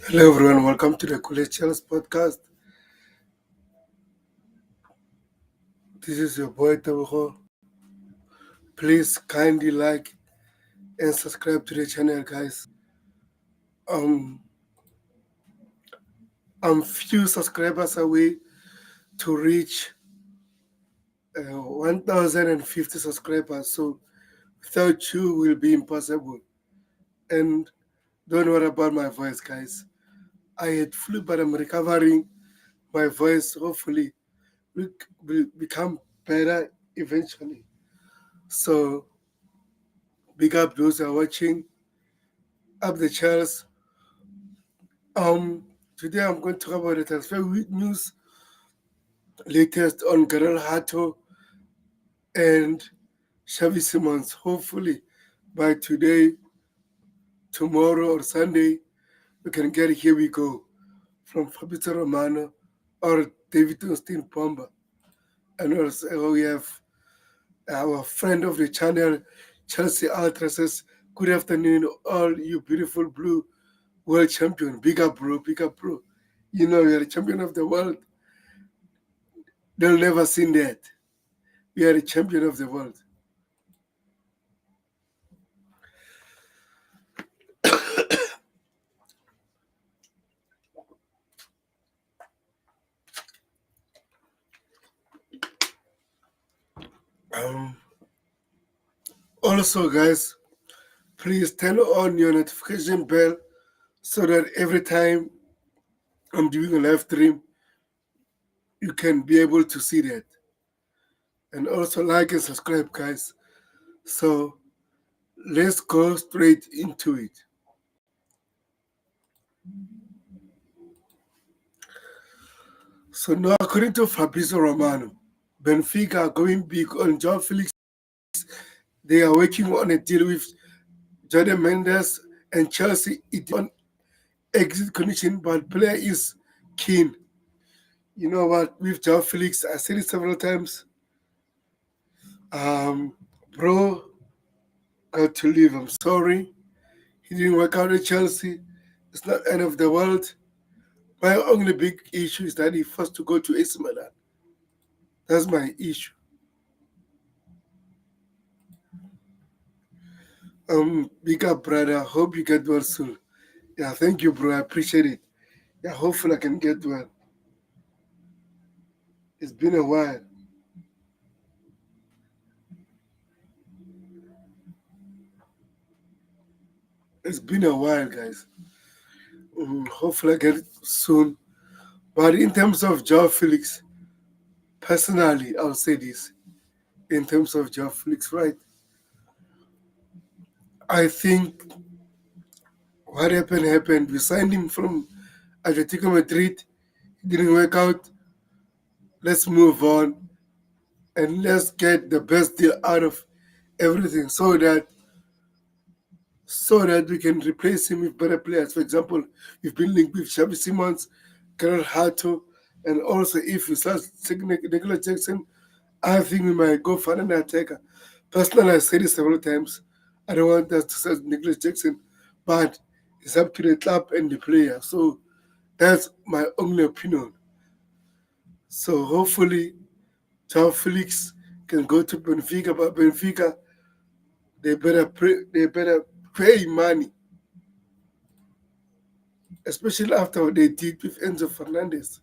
Hello everyone, welcome to the Chelsea podcast. This is your boy Tabuko. Please kindly like and subscribe to the channel, guys. Um, I'm few subscribers away to reach 1,050 subscribers. So without you, will be impossible. And don't worry about my voice, guys. I had flu, but I'm recovering. My voice hopefully will become better eventually. So big up those who are watching. Up the Chelsea. Today I'm going to talk about the transfer news, latest on Jorrel Hato and Xavi Simons. Hopefully, by today, tomorrow, or Sunday, we can get Here We Go from Fabrizio Romano or David Austin Pomba. And also, we have our friend of the channel, Chelsea Ultra, says, "Good afternoon, all you beautiful blue world champion. Big up, bro. Big up, bro. You know, you're the champion of the world. They'll never seen that. We are the champion of the world." Um, Also, guys, please turn on your notification bell so that every time I'm doing a live stream, you can be able to see that. And also like and subscribe, guys. So let's go straight into it. So now, according to Fabrizio Romano, Benfica are going big on Joao Felix. They are working on a deal with Jordan Mendes and Chelsea. It on exit condition, but player is keen. You know what? With Joao Felix, I said it several times. Um, Bro got to leave. I'm sorry. He didn't work out at Chelsea. It's not end of the world. My only big issue is that he forced to go to AC Milan. That's my issue. Big up, brother. Hope you get well soon. Yeah, thank you, bro. I appreciate it. Yeah, hopefully I can get well. It's been a while. It's been a while, guys. Hopefully I get it soon. But in terms of Joao Felix, personally, I'll say this. In terms of Joao Felix, right? I think what happened. We signed him from Atletico Madrid. It didn't work out. Let's move on and let's get the best deal out of everything so that we can replace him with better players. For example, we've been linked with Xavi Simons, Jorrel Hato, and also if we start taking Nicola Jackson, I think we might go for an attacker. Personally, I said it several times. I don't want us to sell Nicolas Jackson, but it's up to the club and the player. So that's my only opinion. So hopefully, Joao Felix can go to Benfica, but Benfica they better pay money, especially after what they did with Enzo Fernandez.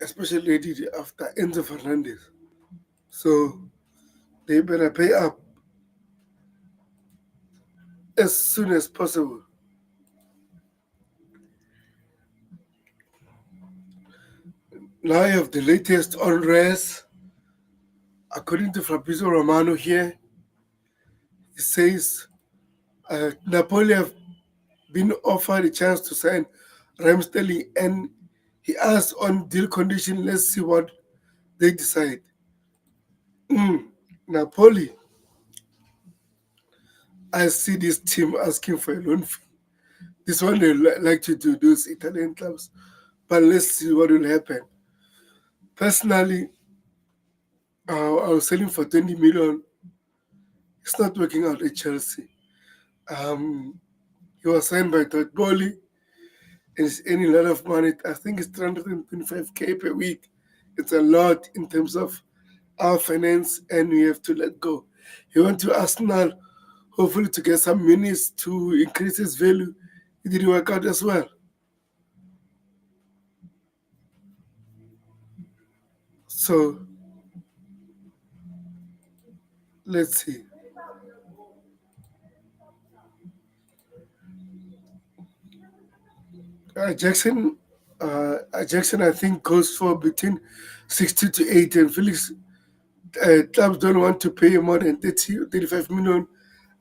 Especially they did it after Enzo Fernandez. So they better pay up as soon as possible. Now I have the latest unrest. According to Fabrizio Romano here, he says Napoli have been offered a chance to sign Raheem Sterling, and he asked on deal condition. Let's see what they decide. Napoli, I see this team asking for a loan fee. This one they like to do, those Italian clubs. But let's see what will happen. Personally, I was selling for 20 million. It's not working out at Chelsea. He was signed by Todd Bowley and is earning a lot of money. I think it's 325k per week. It's a lot in terms of our finance, and we have to let go. He went to Arsenal, hopefully to get some minutes to increase his value. It didn't work out as well. So let's see. Jackson, Jackson, I think goes for between 60 to 80, and Felix clubs don't want to pay more than 30, 35 million,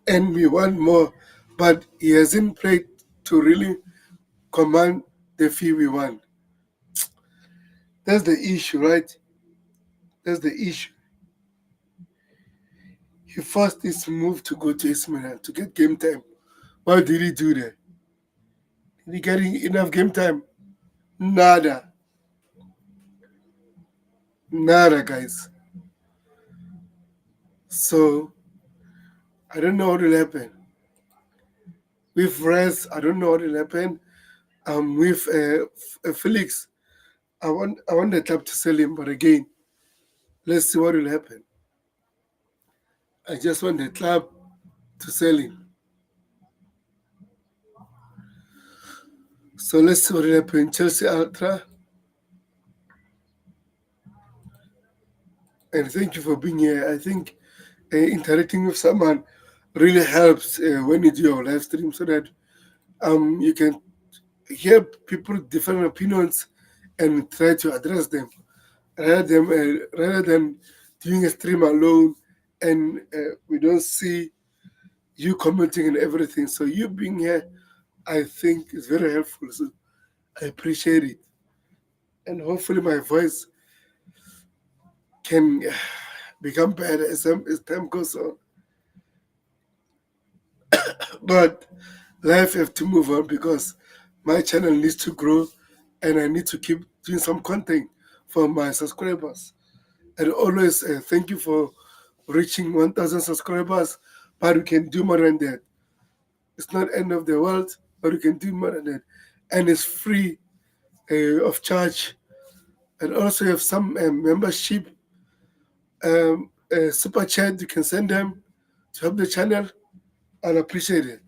and we want more, but he hasn't played to really command the fee we want. That's the issue, right? That's the issue. He forced his move to go to AC Milan to get game time. Why did he do that? Did he get enough game time? Nada. Nada, guys. So I don't know what will happen. With Rez, I don't know what will happen. With Felix, I want the club to sell him, but again, let's see what will happen. I just want the club to sell him. So let's see what will happen. Chelsea Ultra, and thank you for being here. I think interacting with someone really helps when you do your live stream, so that you can hear people different opinions and try to address them rather than doing a stream alone, and we don't see you commenting and everything. So you being here, I think, is very helpful. So I appreciate it, and hopefully my voice can become better as time goes on. But life have to move on because my channel needs to grow, and I need to keep doing some content for my subscribers. And always thank you for reaching 1,000 subscribers, but we can do more than that. It's not end of the world, but we can do more than that. And it's free of charge. And also you have some membership super chat you can send them to help the channel. I'll appreciate it.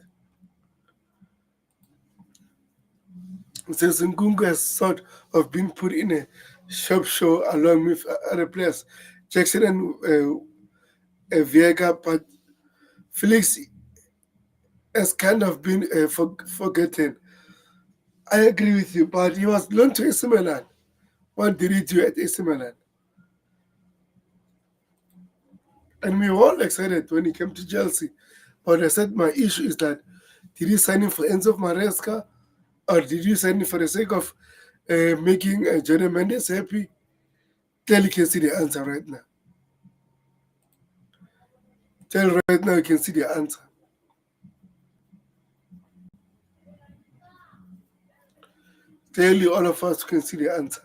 Since Nkunku has sort of been put in a shop show along with other players, Jackson and Viega, but Felix has kind of been forgotten. I agree with you, but he was loaned to AC Milan. What did he do at AC Milan? And we were all excited when he came to Chelsea. But I said my issue is that did he sign him for Enzo Maresca, or did you sign him for the sake of making Jorge Mendes happy? Clearly, you can see the answer right now. Tell right now, you can see the answer. Clearly, all of us can see the answer.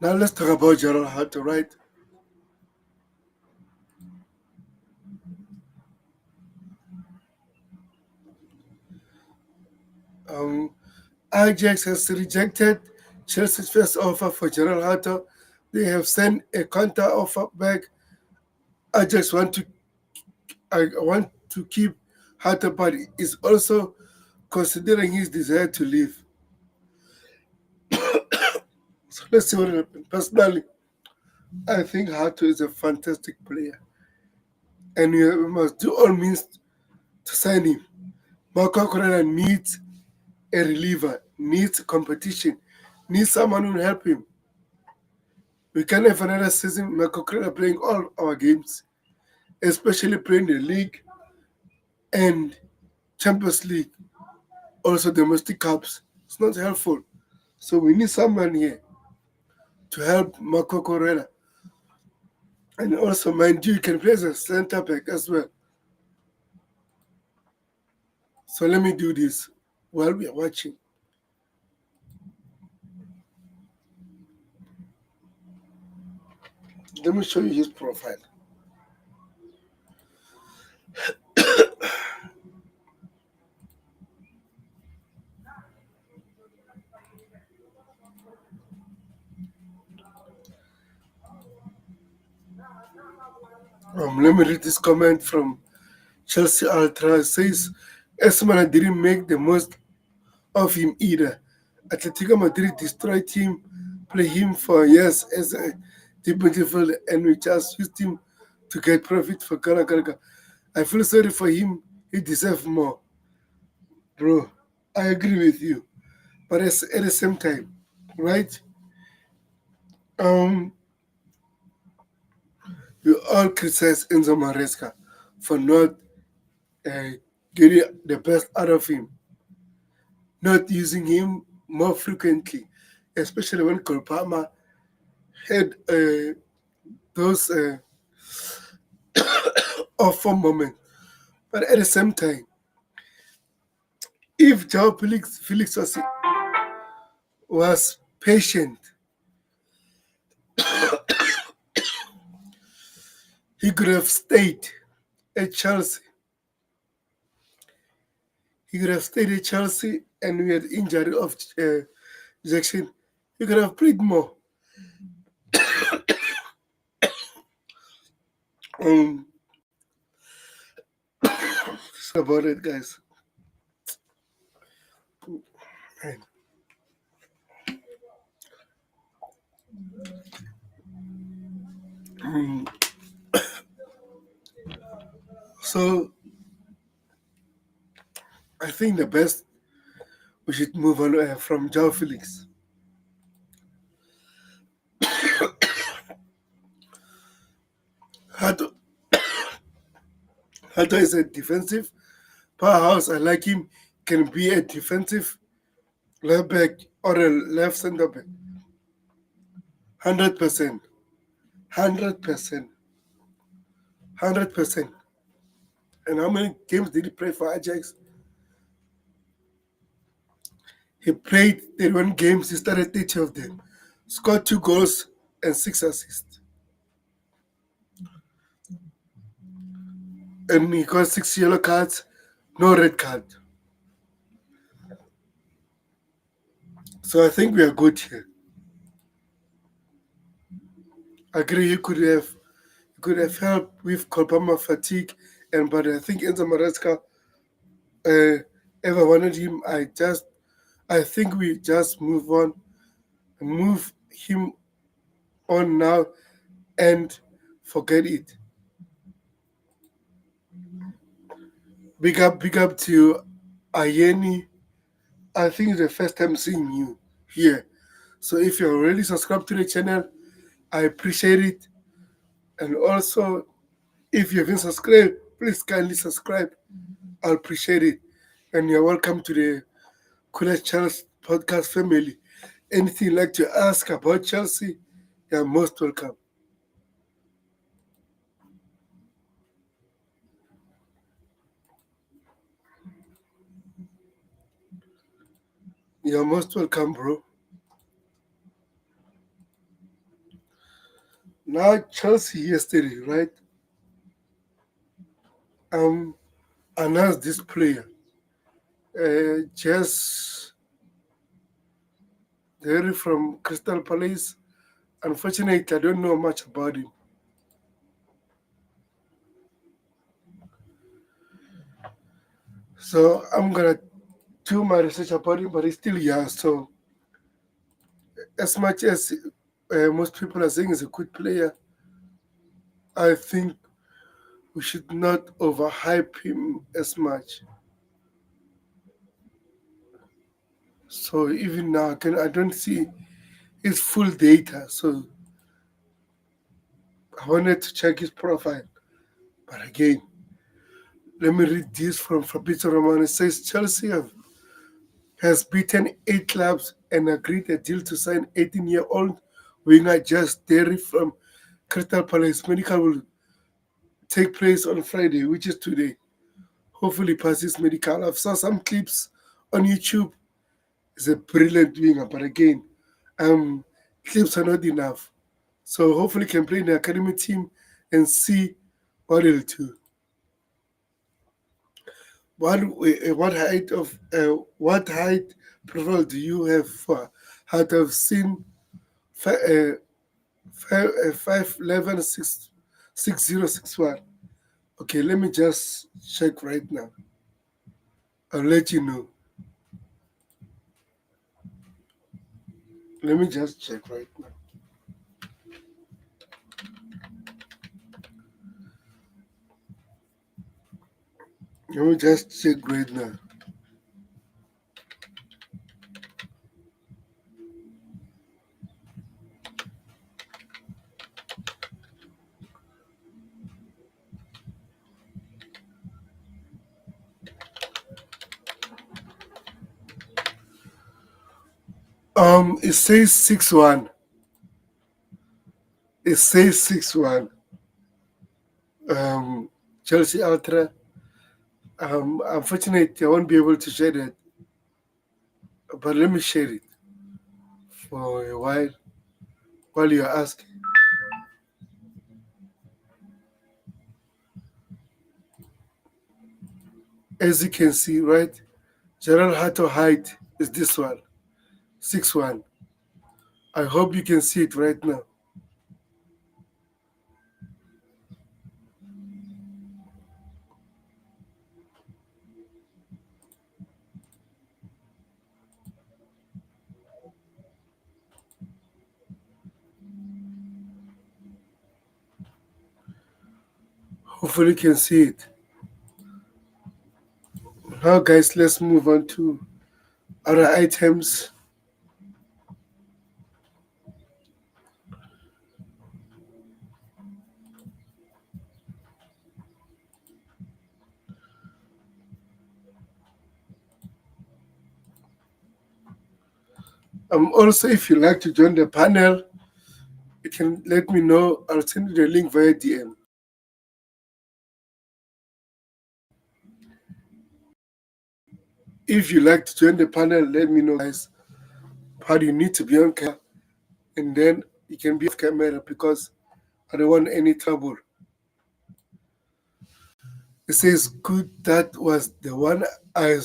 Now let's talk about Jorrel Hato, right? Um, Ajax has rejected Chelsea's first offer for Jorrel Hato. They have sent a counter offer back. Ajax want to keep Hato, but is also considering his desire to leave. So let's see what happens. Personally, I think Hato is a fantastic player, and we must do all means to sign him. Marco Correa needs a reliever, needs competition, needs someone who will help him. We can't have another season Marco Correa playing all our games, especially playing the league and Champions League, also domestic cups. It's not helpful. So we need someone here to help Marco Correa. And also, mind you, can play as a center back as well. So let me do this while we are watching. Let me show you his profile. Let me read this comment from Chelsea Ultra. It says, Esmana didn't make the most of him either. Atletico Madrid destroyed him, play him for years as a deep midfielder, and we just used him to get profit for Garnacho. I feel sorry for him. He deserves more. Bro, I agree with you. But at the same time, right? Um, we all criticize Enzo Maresca for not uh, getting the best out of him, not using him more frequently, especially when Kolpama had those awful moments. But at the same time, if Joao Felix was patient, he could have stayed at Chelsea. He could have stayed at Chelsea, and we had injury of Jackson. He could have played more. Um, sorry about it, guys. Um, so I think the best we should move on from Joao Felix. Hato, Hato is a defensive powerhouse. I like him. Can be a defensive left back or a left center back. 100%. 100%. 100%. And how many games did he play for Ajax? He played 31 games. He started 30 of them. Scored 2 goals and 6 assists. And he got 6 yellow cards, no red card. So I think we are good here. I agree he could have helped with Kolpama fatigue, but I think Enzo Maresca ever wanted him. I think we just move him on now and forget it. Big up to Ayeni. I think it's the first time seeing you here. So if you're already subscribed to the channel, I appreciate it. And also, if you haven't subscribed, please kindly subscribe. I'll appreciate it. And you're welcome to the Coolest Channels podcast family. Anything you'd like to ask about Chelsea, you're most welcome. You're most welcome, bro. Now, Chelsea yesterday, right? Announced this player. Just Derry from Crystal Palace. Unfortunately, I don't know much about him. So I'm gonna do my research about him, but he's still young. So as much as most people are saying he's a good player, I think we should not overhype him as much. So even now, I don't see his full data. So I wanted to check his profile. But again, let me read this from Fabrizio Romano. It says Chelsea has beaten 8 clubs and agreed a deal to sign 18-year-old winger Just Derry from Crystal Palace. Medical will take place on Friday, which is today. hopefully passes medical. I've saw some clips on YouTube. It's a brilliant winger, but again, clips are not enough. So hopefully can play in the academy team and see what he'll do. What height profile do you have for height? I've seen 5'11", 6061. Okay, let me just check right now. I'll let you know. Let me just check right now. Let me just check right now. It says 6'1". It says 6'1". Chelsea Ultra. Unfortunately, I won't be able to share that, but let me share it for a while you're asking. As you can see, right, Jorrel Hato height is this one, 6'1". I hope you can see it right now. Hopefully you can see it. Now guys, let's move on to other items. Also, if you like to join the panel, you can let me know. I'll send you the link via DM. If you like to join the panel, let me know, guys. How do you need to be on camera? And then you can be off camera because I don't want any trouble. It says good. That was the one I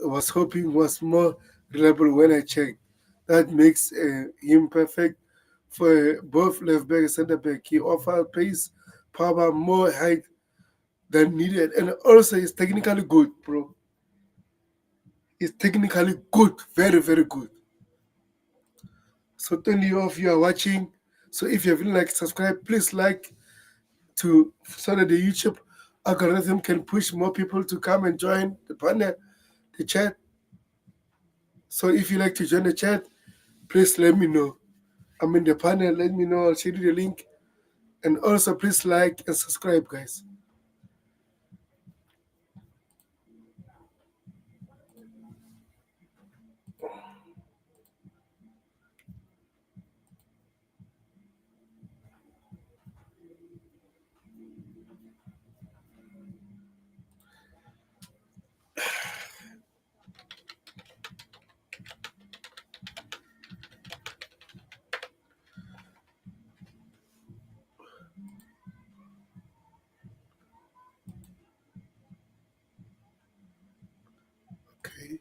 was hoping was more reliable when I checked. That makes him perfect for both left back and centre back. He offers pace, power, more height than needed, and also he's technically good, bro. He's technically good, very very good. So 20 of you are watching. So if you haven't like subscribe, please like to so that the YouTube algorithm can push more people to come and join the panel, the chat. So if you like to join the chat, please let me know. I'm in the panel, let me know. I'll send you the link. And also please like and subscribe, guys. Okay.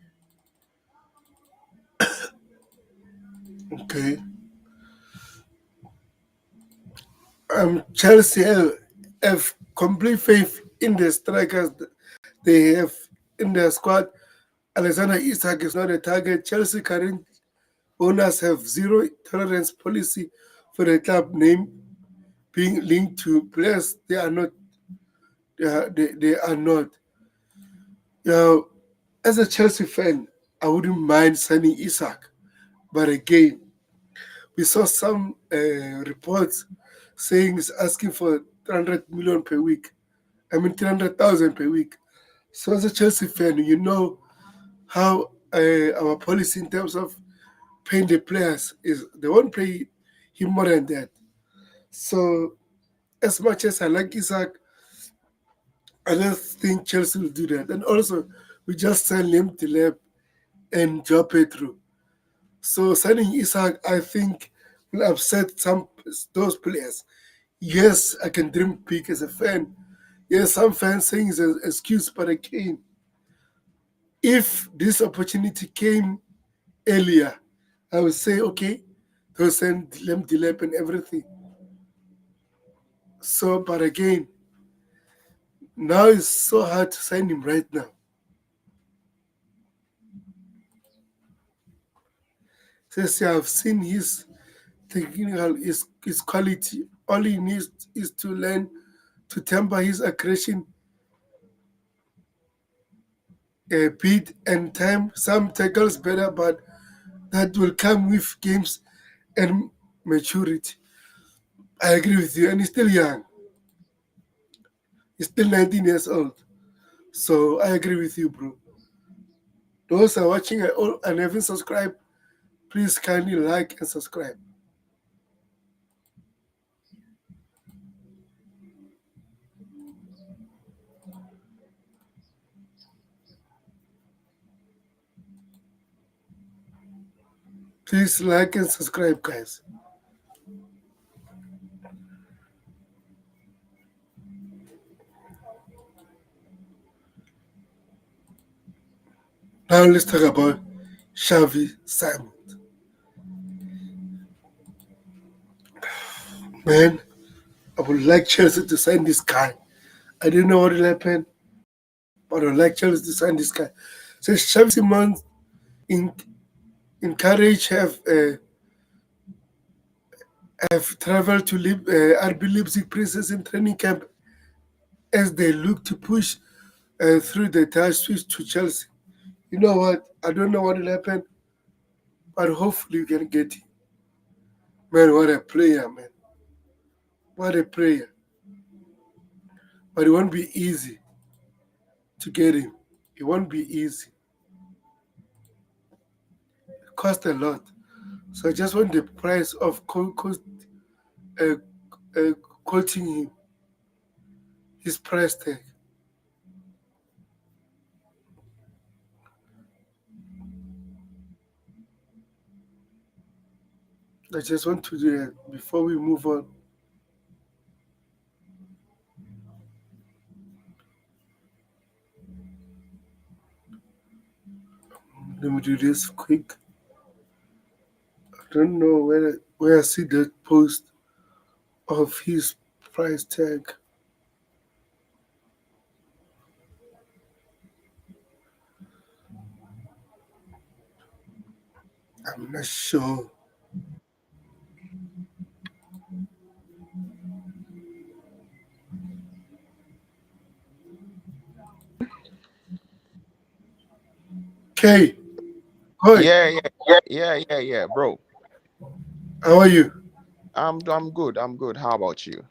Okay. Chelsea have complete faith in the strikers they have in their squad. Alexander Isak is not a target. Chelsea current owners have zero tolerance policy for the club name being linked to players they are not. They are not. Now, as a Chelsea fan, I wouldn't mind signing Isak, but again, we saw some reports saying he's asking for 300 million per week. I mean 300,000 per week. So as a Chelsea fan, you know how our policy in terms of paying the players is they won't pay him more than that. So as much as I like Isaac, I don't think Chelsea will do that. And also, we just signed Liam Delap and Joao Pedro. So signing Isak, I think, will upset those players. Yes, I can dream big as a fan. Yes, some fans saying it's an excuse, but again, if this opportunity came earlier, I would say, okay, they'll send Liam Delap and everything. So, but again, now it's so hard to sign him right now. Says, yeah, I've seen his technical, his quality. All he needs is to learn to temper his aggression a bit and time. Some tackles better, but that will come with games and maturity. I agree with you, and he's still young. He's still 19 years old. So I agree with you, bro. Those are watching and haven't subscribed, please kindly like and subscribe. Please like and subscribe, guys. Now let's talk about Xavi Simons. Man, I would like Chelsea to sign this guy. I didn't know what will happen, but I would like Chelsea to sign this guy. So Xavi Simons in, encourage have traveled to RB Leipzig Preseason training camp as they look to push through the Dutch switch to Chelsea. You know what? I don't know what will happen, but hopefully you can get him. Man, what a player, man. What a player. But it won't be easy to get him. It won't be easy. It costs a lot. So I just want the price of uh, quoting him, his price tag. I just want to do that before we move on. Let me do this quick. I don't know where I see that post of his price tag. I'm not sure. Okay, go ahead. Yeah, bro. How are you? I'm good. I'm good. How about you?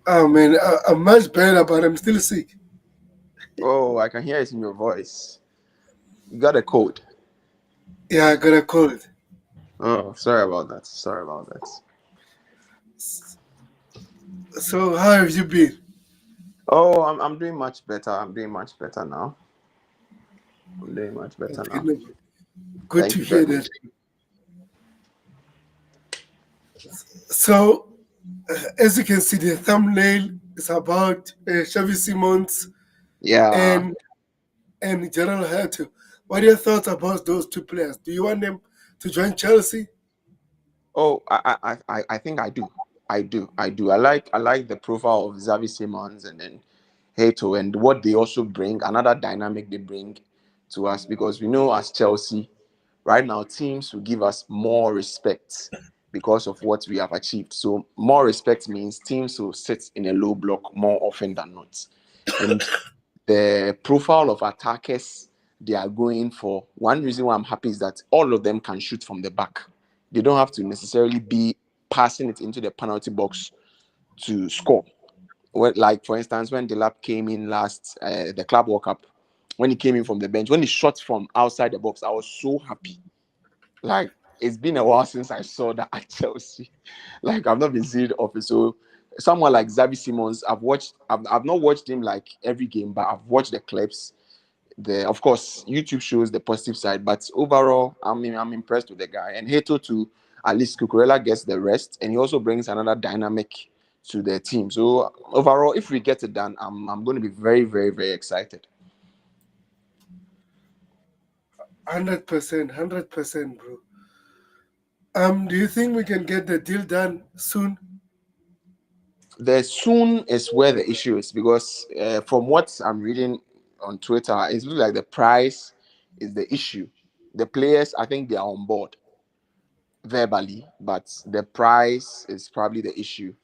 Oh man, I'm much better, but I'm still sick. Oh, I can hear it in your voice. You got a cold. Yeah, I got a cold. Oh, sorry about that. Sorry about that. So how have you been? Oh, I'm doing much better. I'm doing much better now. I'm doing much better Okay, now. no, good Thank to you very hear much. that. So as you can see, the thumbnail is about Xavi Simons Yeah. and Jorrel Hato. What are your thoughts about those two players? Do you want them to join Chelsea? Oh, I think I do. I like the profile of Xavi Simons and then Hato and what they also bring, another dynamic they bring to us because we know as Chelsea, right now teams will give us more respect because of what we have achieved. So more respect means teams will sit in a low block more often than not. And the profile of attackers they are going for, one reason why I'm happy is that all of them can shoot from the back. They don't have to necessarily be passing it into the penalty box to score. Like for instance, when Delap came in last, the Club World Cup, when he came in from the bench, when he shot from outside the box, I was so happy. Like it's been a while since I saw that at Chelsea. Like I've not been seeing it often, so someone like Xavi Simons, I've not watched him like every game, but I've watched the clips. Of course, YouTube shows the positive side, but overall, I'm impressed with the guy. And Hato to at least Cucurella gets the rest, and he also brings another dynamic to the team. So overall, if we get it done, I'm going to be very, very, very excited. 100%, 100%, bro. Do you think we can get the deal done soon? The soon is where the issue is because from what I'm reading on Twitter, it looks like the price is the issue. The players, I think they are on board verbally, but the price is probably the issue.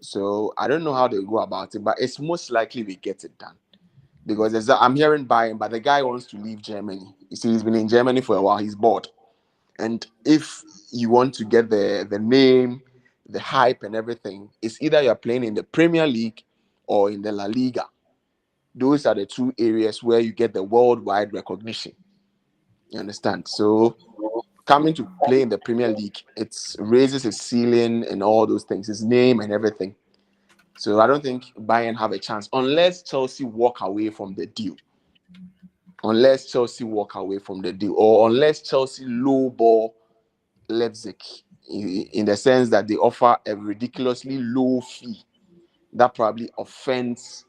So I don't know how they go about it, but it's most likely we get it done because I'm hearing buying, but the guy wants to leave Germany. You see, he's been in Germany for a while. He's bored, and if you want to get the name, the hype, and everything, it's either you're playing in the Premier League or in the La Liga. Those are the two areas where you get the worldwide recognition. You understand? So coming to play in the Premier League, it raises his ceiling and all those things, his name and everything. So I don't think Bayern have a chance unless Chelsea walk away from the deal. Unless Chelsea walk away from the deal, or unless Chelsea lowball Leipzig in the sense that they offer a ridiculously low fee that probably offends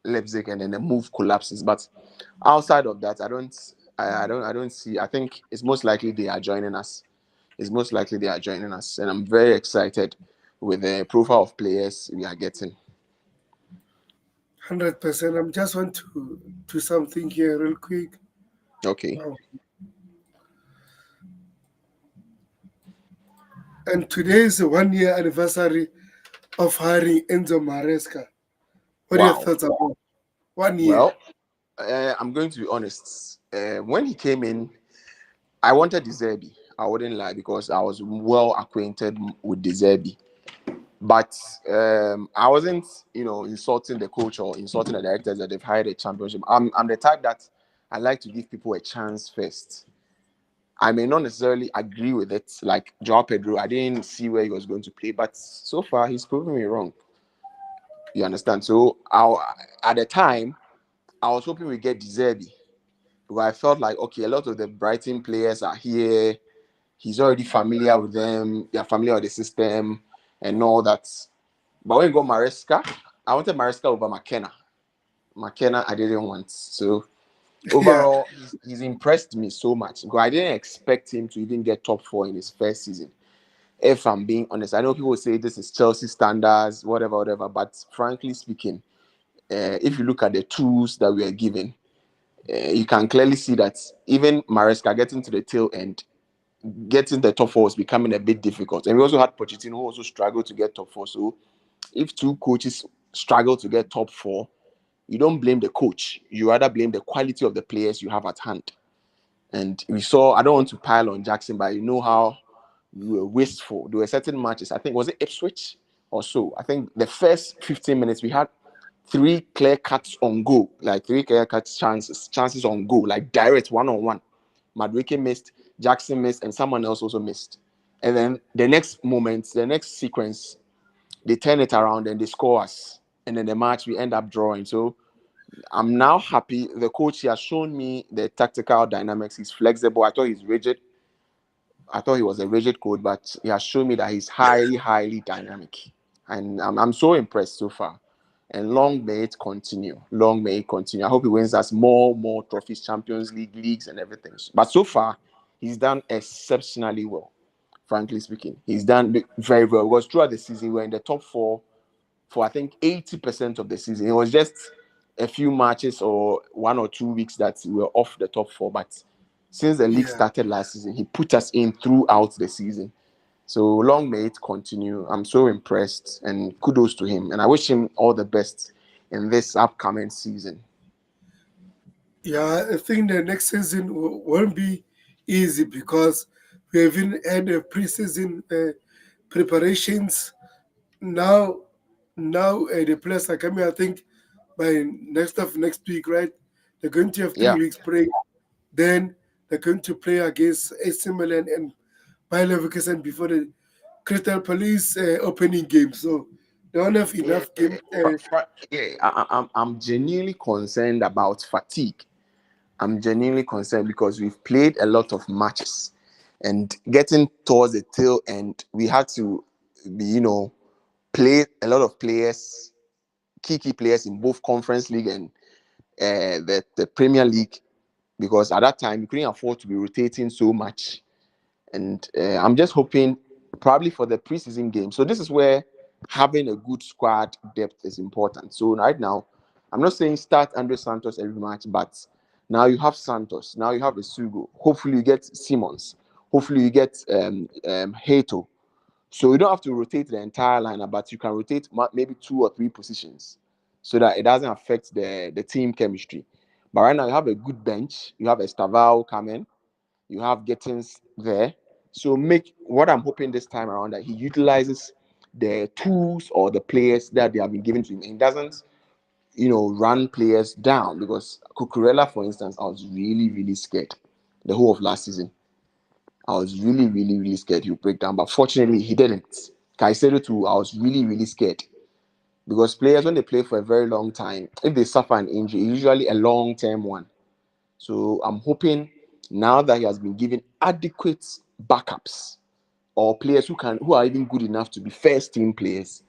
Leipzig, and then the move collapses. But outside of that, I don't see. I think it's most likely they are joining us. It's most likely they are joining us, and I'm very excited with the profile of players we are getting. 100%. I just want to do something here real quick. Okay. Wow. And today is the 1 year anniversary of hiring Enzo Maresca. What are your Wow. thoughts about 1 year? Well, I'm going to be honest. When he came in, I wanted De Zerbi. I wouldn't lie because I was well acquainted with De Zerbi. But I wasn't, insulting the coach or insulting the directors that they've hired a championship. I'm the type that I like to give people a chance first. I may not necessarily agree with it. Like Joao Pedro, I didn't see where he was going to play, but so far he's proven me wrong. You understand? So at the time, I was hoping we get De Zerbi. Because I felt like, okay, a lot of the Brighton players are here. He's already familiar with them. They're familiar with the system and all that. But when you go Maresca, I wanted Maresca over McKenna. McKenna, I didn't want. So Yeah, overall, he's impressed me so much. Because I didn't expect him to even get top four in his first season. If I'm being honest, I know people say this is Chelsea standards, whatever, whatever. But frankly speaking, if you look at the tools that we are given, you can clearly see that even Maresca getting to the tail end, getting the top four was becoming a bit difficult. And we also had Pochettino who also struggled to get top four. So if two coaches struggle to get top four, you don't blame the coach. You rather blame the quality of the players you have at hand. And we saw, I don't want to pile on Jackson, but you know how we were wasteful. There were certain matches, I think, was it Ipswich or so? I think the first 15 minutes, we had three clear cuts on goal, like three clear cuts chances on goal, like direct one-on-one. Madueke missed, Jackson missed, and someone else also missed. And then the next moment, the next sequence, they turn it around and they score us. And then the match, we end up drawing. So I'm now happy. The coach, he has shown me the tactical dynamics. He's flexible. I thought he's rigid. I thought he was a rigid coach, but he has shown me that he's highly, highly dynamic. And I'm so impressed so far. And long may it continue. Long may it continue. I hope he wins us more trophies, Champions League, leagues, and everything. But so far, he's done exceptionally well, frankly speaking. He's done very well. Because throughout the season, we're in the top four for, I think, 80% of the season. It was just a few matches or 1 or 2 weeks that we were off the top four. But since the league yeah, started last season, he put us in throughout the season. So long may it continue. I'm so impressed and kudos to him. And I wish him all the best in this upcoming season. yeah. I think the next season won't be easy because we haven't had a preseason preparations. Now, the players are coming. I think by next week, right? They're going to have three Yeah. weeks break. Then they're going to play against AC Milan and Bayer Leverkusen before the Crystal Palace opening game. So They don't have Yeah, enough game. yeah, I'm genuinely concerned about fatigue. I'm genuinely concerned because we've played a lot of matches, and getting towards the tail end, we had to be, play a lot of players, key players in both Conference League and the Premier League, because at that time we couldn't afford to be rotating so much. And I'm just hoping probably for the preseason game. So this is where having a good squad depth is important. So right now, I'm not saying start Andre Santos every match, but now you have Santos, now you have Isugo. Hopefully you get Simons. Hopefully you get Hato. So you don't have to rotate the entire lineup, but you can rotate maybe 2 or 3 positions so that it doesn't affect the team chemistry. But right now you have a good bench. You have Estavao coming. You have Gittins there. So make what I'm hoping this time around that he utilizes the tools or the players that they have been given to him and doesn't, run players down. Because Cucurella, for instance, I was really, really scared the whole of last season. I was really, really, really scared he'll break down. But fortunately, he didn't. Caicedo too, I was really, really scared. Because players, when they play for a very long time, if they suffer an injury, it's usually a long-term one. So I'm hoping now that he has been given adequate backups or players who are even good enough to be first team players,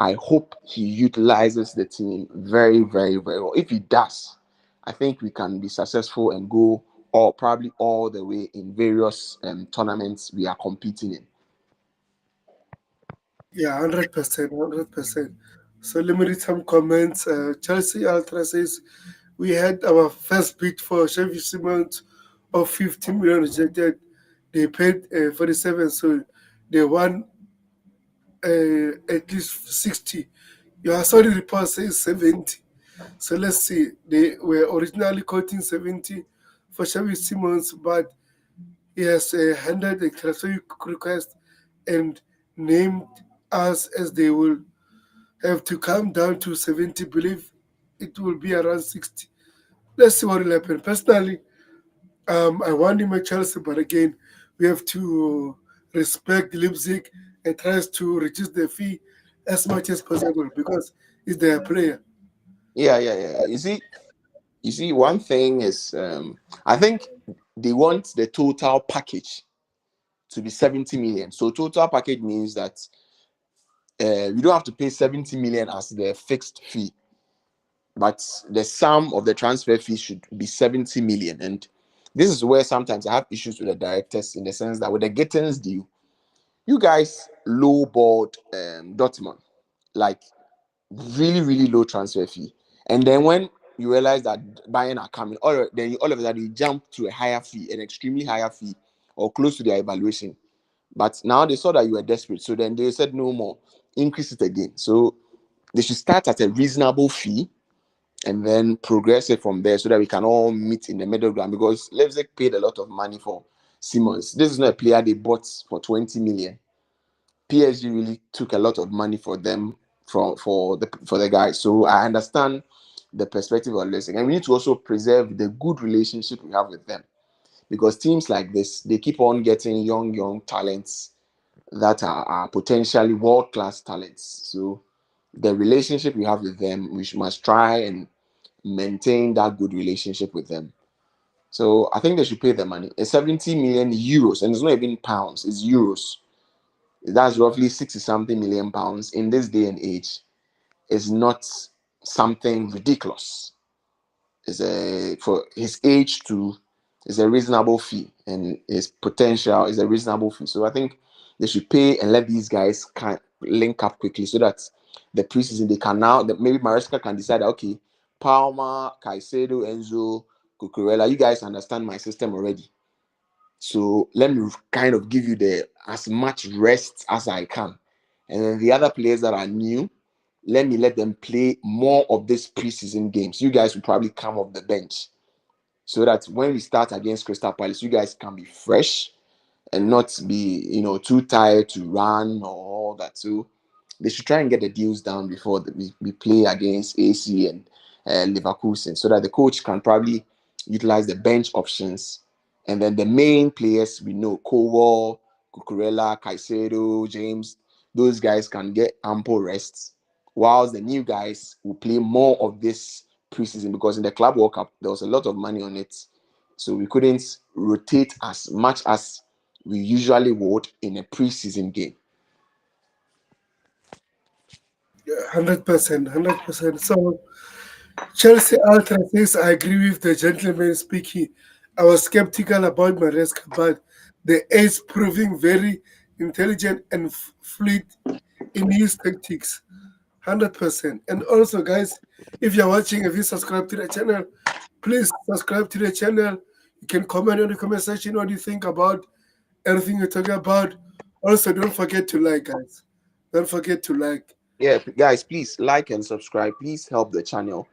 I hope he utilizes the team very, very, very well. If he does, I think we can be successful and go or probably all the way in various tournaments we are competing in. Yeah, 100%, 100%. So let me read some comments. Chelsea Ultra says we had our first bid for Xavi Simons of 15 million rejected. They paid 47, so they won at least 60. Your sorry report says 70. So let's see. They were originally quoting 70 for Xavi Simons, but he has handed a transfer request and named us as they will have to come down to 70. Believe it will be around 60. Let's see what will happen. Personally, I want him at Chelsea, but again, we have to respect Leipzig and tries to reduce the fee as much as possible because it's their player. Yeah, yeah, yeah. You see, one thing is, I think they want the total package to be 70 million. So total package means that you don't have to pay 70 million as the fixed fee, but the sum of the transfer fee should be 70 million. And this is where sometimes I have issues with the directors in the sense that with the Gittins deal, you guys lowballed Dortmund, like really, really low transfer fee. And then when you realize that Bayern are coming, then all of a sudden you jump to a higher fee, an extremely higher fee, or close to their evaluation. But now they saw that you were desperate, so then they said no more, increase it again. So they should start at a reasonable fee and then progress it from there so that we can all meet in the middle ground because Leipzig paid a lot of money for Simons. This is not a player they bought for 20 million. PSG really took a lot of money for them for the guys. So I understand the perspective of Leipzig. And we need to also preserve the good relationship we have with them. Because teams like this, they keep on getting young talents that are potentially world-class talents. So the relationship we have with them, we must try and maintain that good relationship with them. So I think they should pay the money. It's 70 million euros, and it's not even pounds, it's euros. That's roughly 60 something million pounds in this day and age. Is not something ridiculous. Is a for his age to is a reasonable fee, and his potential is a reasonable fee. So I think they should pay and let these guys can link up quickly so that the preseason they can now that maybe Maresca can decide okay, Palmer, Caicedo, Enzo, Cucurella, you guys understand my system already. So let me kind of give you the as much rest as I can. And then the other players that are new, let them play more of these preseason games. You guys will probably come off the bench so that when we start against Crystal Palace, you guys can be fresh and not be, too tired to run or all that. So they should try and get the deals down before we play against AC and Leverkusen so that the coach can probably utilize the bench options. And then the main players we know, Kowal, Cucurella, Caicedo, James, those guys can get ample rest whilst the new guys will play more of this preseason, because in the Club World Cup there was a lot of money on it, so we couldn't rotate as much as we usually would in a preseason game. 100%, 100%. So Chelsea Ultra says, I agree with the gentleman speaking. I was skeptical about Maresca, but the ace proving very intelligent and fluid in his tactics. 100%. And also, guys, if you're watching, if you subscribe to the channel, please subscribe to the channel. You can comment on the comment section what you think about everything we're talking about. Also, don't forget to like, guys. Don't forget to like. Yeah, guys, please like and subscribe. Please help the channel.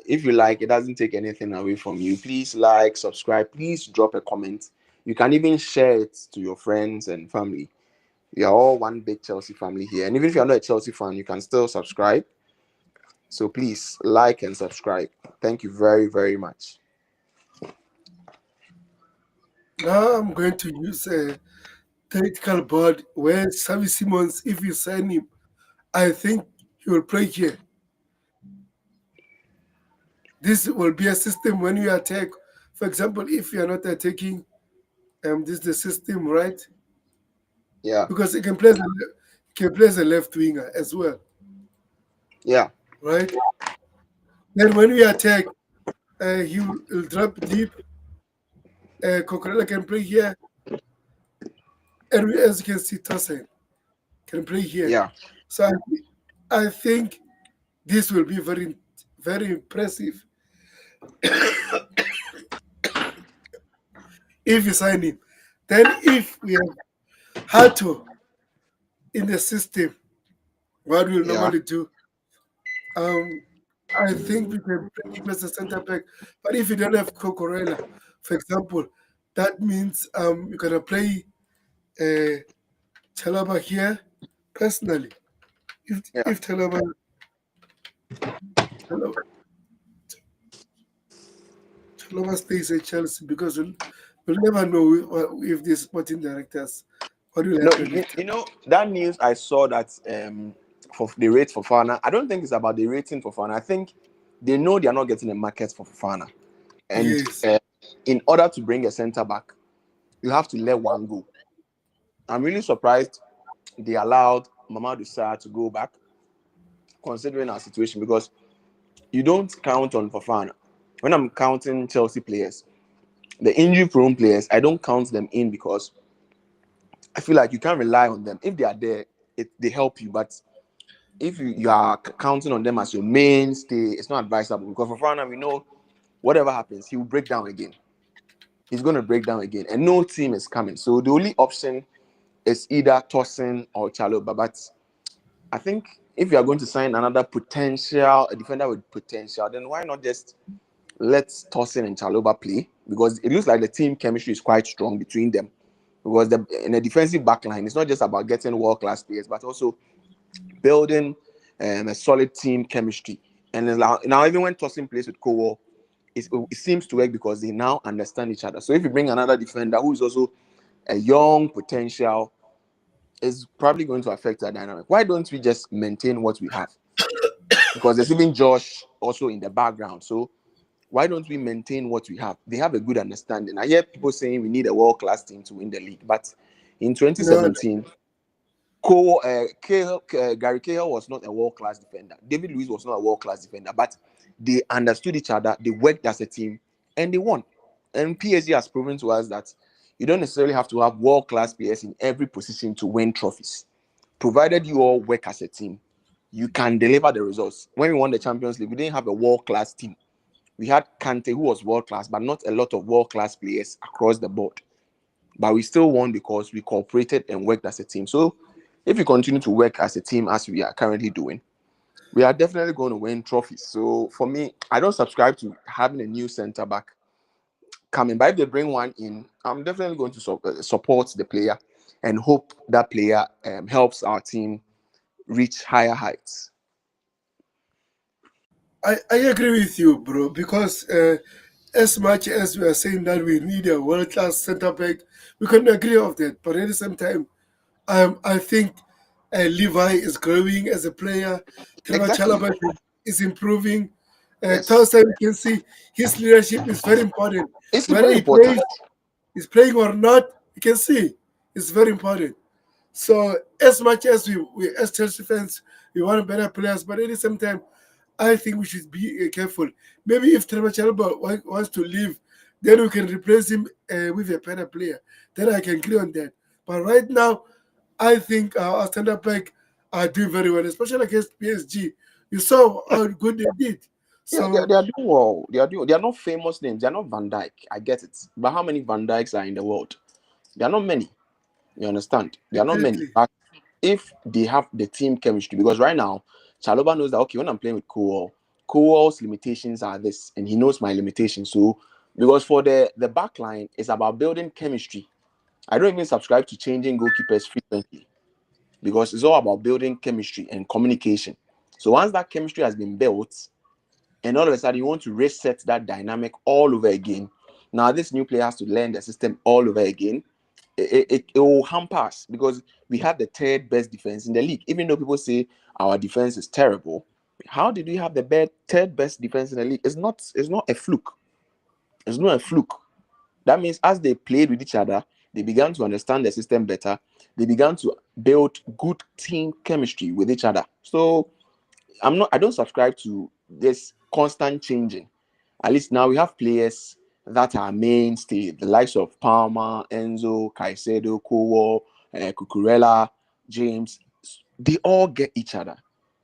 If you like, it doesn't take anything away from you. Please like, subscribe. Please drop a comment. You can even share it to your friends and family. We are all one big Chelsea family here. And even if you're not a Chelsea fan, you can still subscribe. So please like and subscribe. Thank you very, very much. Now I'm going to use a tactical board where Xavi Simons, if you sign him, I think he will play here. This will be a system when you attack. For example, if you are not attacking, this is the system, right? Yeah. Because he can play as a left winger as well, Yeah. right? Then when we attack, he will drop deep. Cocorella can play here, and as you can see, Tosin can play here. Yeah. So I think this will be very, very impressive if you sign him. Then if we have Hato in the system, what we'll Yeah. normally do, um, I think we can bring him as a center back. But if you don't have Cocorella, for example, that means you're gonna play uh, Chalaba here. Personally, if Yeah. if Chalaba, Chalaba stays at Chelsea, because we'll never know if these sporting directors what will No, happen with them. you know that news I saw that for the rate for Fofana. I don't think it's about the rating for Fofana. I think they know they are not getting a market for Fofana, and Yes. in order to bring a centre back, you have to let one go. I'm really surprised they allowed Mamadou Sarr to go back, considering our situation, because you don't count on Fofana. When I'm counting Chelsea players, the injury-prone players, I don't count them in because I feel like you can't rely on them. If they are there, they help you. But if you are counting on them as your mainstay, it's not advisable, because for Fofana, we know whatever happens, he will break down again. He's going to break down again, and no team is coming. So the only option is either Tosin or Chalobah. But I think if you are going to sign another a defender with potential, then why not just let Tosin and Chalobah play? Because it looks like the team chemistry is quite strong between them. Because in a defensive backline, it's not just about getting world-class players, but also building a solid team chemistry. And now even when Tosin plays with Cowell, it seems to work because they now understand each other. So if you bring another defender who is also a young potential, is probably going to affect that dynamic. Why don't we just maintain what we have? Because there's even Josh also in the background. So why don't we maintain what we have? They have a good understanding. I hear people saying we need a world-class team to win the league. But in No, 2017, Gary Cahill was not a world-class defender. David Luiz was not a world-class defender. But they understood each other. They worked as a team. And they won. And PSG has proven to us that you don't necessarily have to have world-class players in every position to win trophies. Provided you all work as a team, you can deliver the results. When we won the Champions League, we didn't have a world-class team. We had Kante, who was world-class, but not a lot of world-class players across the board. But we still won because we cooperated and worked as a team. So if we continue to work as a team as we are currently doing, we are definitely going to win trophies. So for me, I don't subscribe to having a new centre-back coming. But if they bring one in, I'm definitely going to support the player and hope that player helps our team reach higher heights. I agree with you, bro, because as much as we are saying that we need a world class center back, we couldn't agree on that. But at the same time, I think Levi is growing as a player. Trevor Exactly. Chalobah is improving. Yes. Thorsten, you can see his leadership is very important. It's Whether very he important. plays, he's playing or not, you can see it's very important. So as much as we as Chelsea fans, we want better players, but at the same time, I think we should be careful. Maybe if Trevor Chalobah wants to leave, then we can replace him with a better player. Then I can agree on that. But right now, I think our stand-up back are doing very well, especially against PSG. You saw how good they did. Yeah, So they are doing well. They are not famous names. They are not Van Dyke. I get it. But how many Van Dykes are in the world? There are not many. You understand? There are not many. exactly, But if they have the team chemistry, because right now, Chaloba knows that okay, when I'm playing with Kowal's limitations are this, and he knows my limitations. So because for the back line, it's about building chemistry. I don't even subscribe to changing goalkeepers frequently because it's all about building chemistry and communication. So once that chemistry has been built, and all of a sudden you want to reset that dynamic all over again. Now this new player has to learn the system all over again. It will hamper us because we have the third best defense in the league. Even though people say our defense is terrible, how did we have the third best defense in the league? It's not a fluke. It's not a fluke. That means as they played with each other, they began to understand the system better. They began to build good team chemistry with each other. So I don't subscribe to this constant changing. At least now we have players that are mainstay, the likes of Palmer, Enzo, Caicedo, Kowo, Cucurella, James. They all get each other.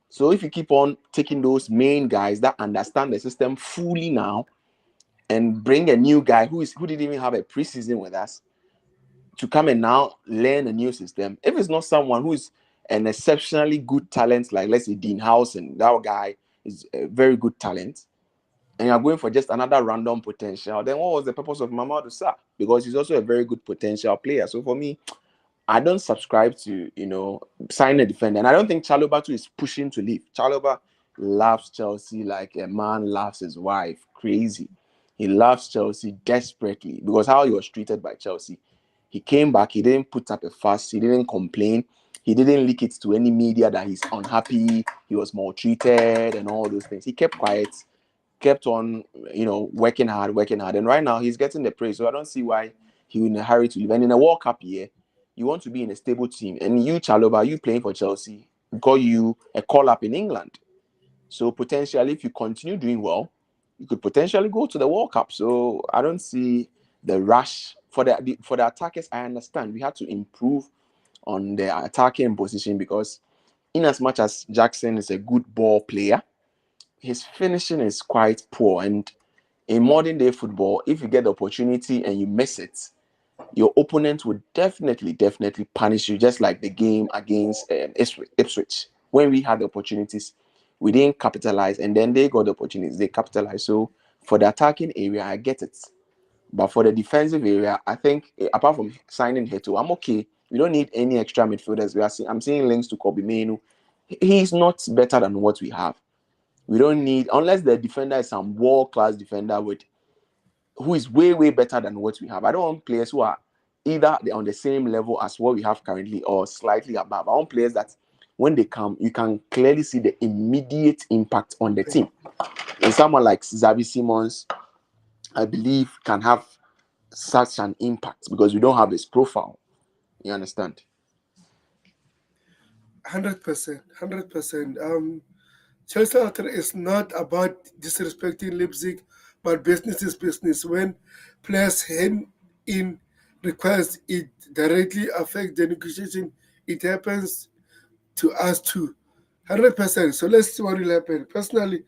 So if you keep on taking those main guys that understand the system fully now and bring a new guy who didn't even have a preseason with us to come and now learn a new system, if it's not someone who is an exceptionally good talent, like let's say Dean Howson, that guy is a very good talent, and you're going for just another random potential, then what was the purpose of Mamadou Sarr? Because he's also a very good potential player. So for me, I don't subscribe to, sign a defender. And I don't think Chalobah too is pushing to leave. Chalobah loves Chelsea like a man loves his wife. Crazy. He loves Chelsea desperately because how he was treated by Chelsea. He came back, he didn't put up a fuss, he didn't complain, he didn't leak it to any media that he's unhappy, he was maltreated and all those things. He kept quiet, kept on, working hard, working hard. And right now he's getting the praise. So I don't see why he was in a hurry to leave. And in a World Cup year, you want to be in a stable team. And you, Chaloba, you playing for Chelsea, got you a call up in England. So potentially, if you continue doing well, you could potentially go to the World Cup. So I don't see the rush for the attackers. I understand we had to improve on the attacking position because in as much as Jackson is a good ball player, his finishing is quite poor. And in modern day football, if you get the opportunity and you miss it, your opponent would definitely punish you, just like the game against Ipswich. When we had the opportunities, we didn't capitalize, and then they got the opportunities, they capitalized. So for the attacking area, I get it. But for the defensive area, I think apart from signing Heto, I'm okay. We don't need any extra midfielders. I'm seeing links to Kobe Menu. He's not better than what we have. We don't need, unless the defender is some world-class defender who is way better than what we have. I don't want players who are either on the same level as what we have currently or slightly above. I want players that when they come, you can clearly see the immediate impact on the team. And someone like Xavi Simons, I believe, can have such an impact because we don't have his profile. You understand? 100%, 100%. Chelsea Arthur is not about disrespecting Leipzig, but business is business. When players hand in requests, it directly affects the negotiation. It happens to us too. 100%. So let's see what will happen. Personally,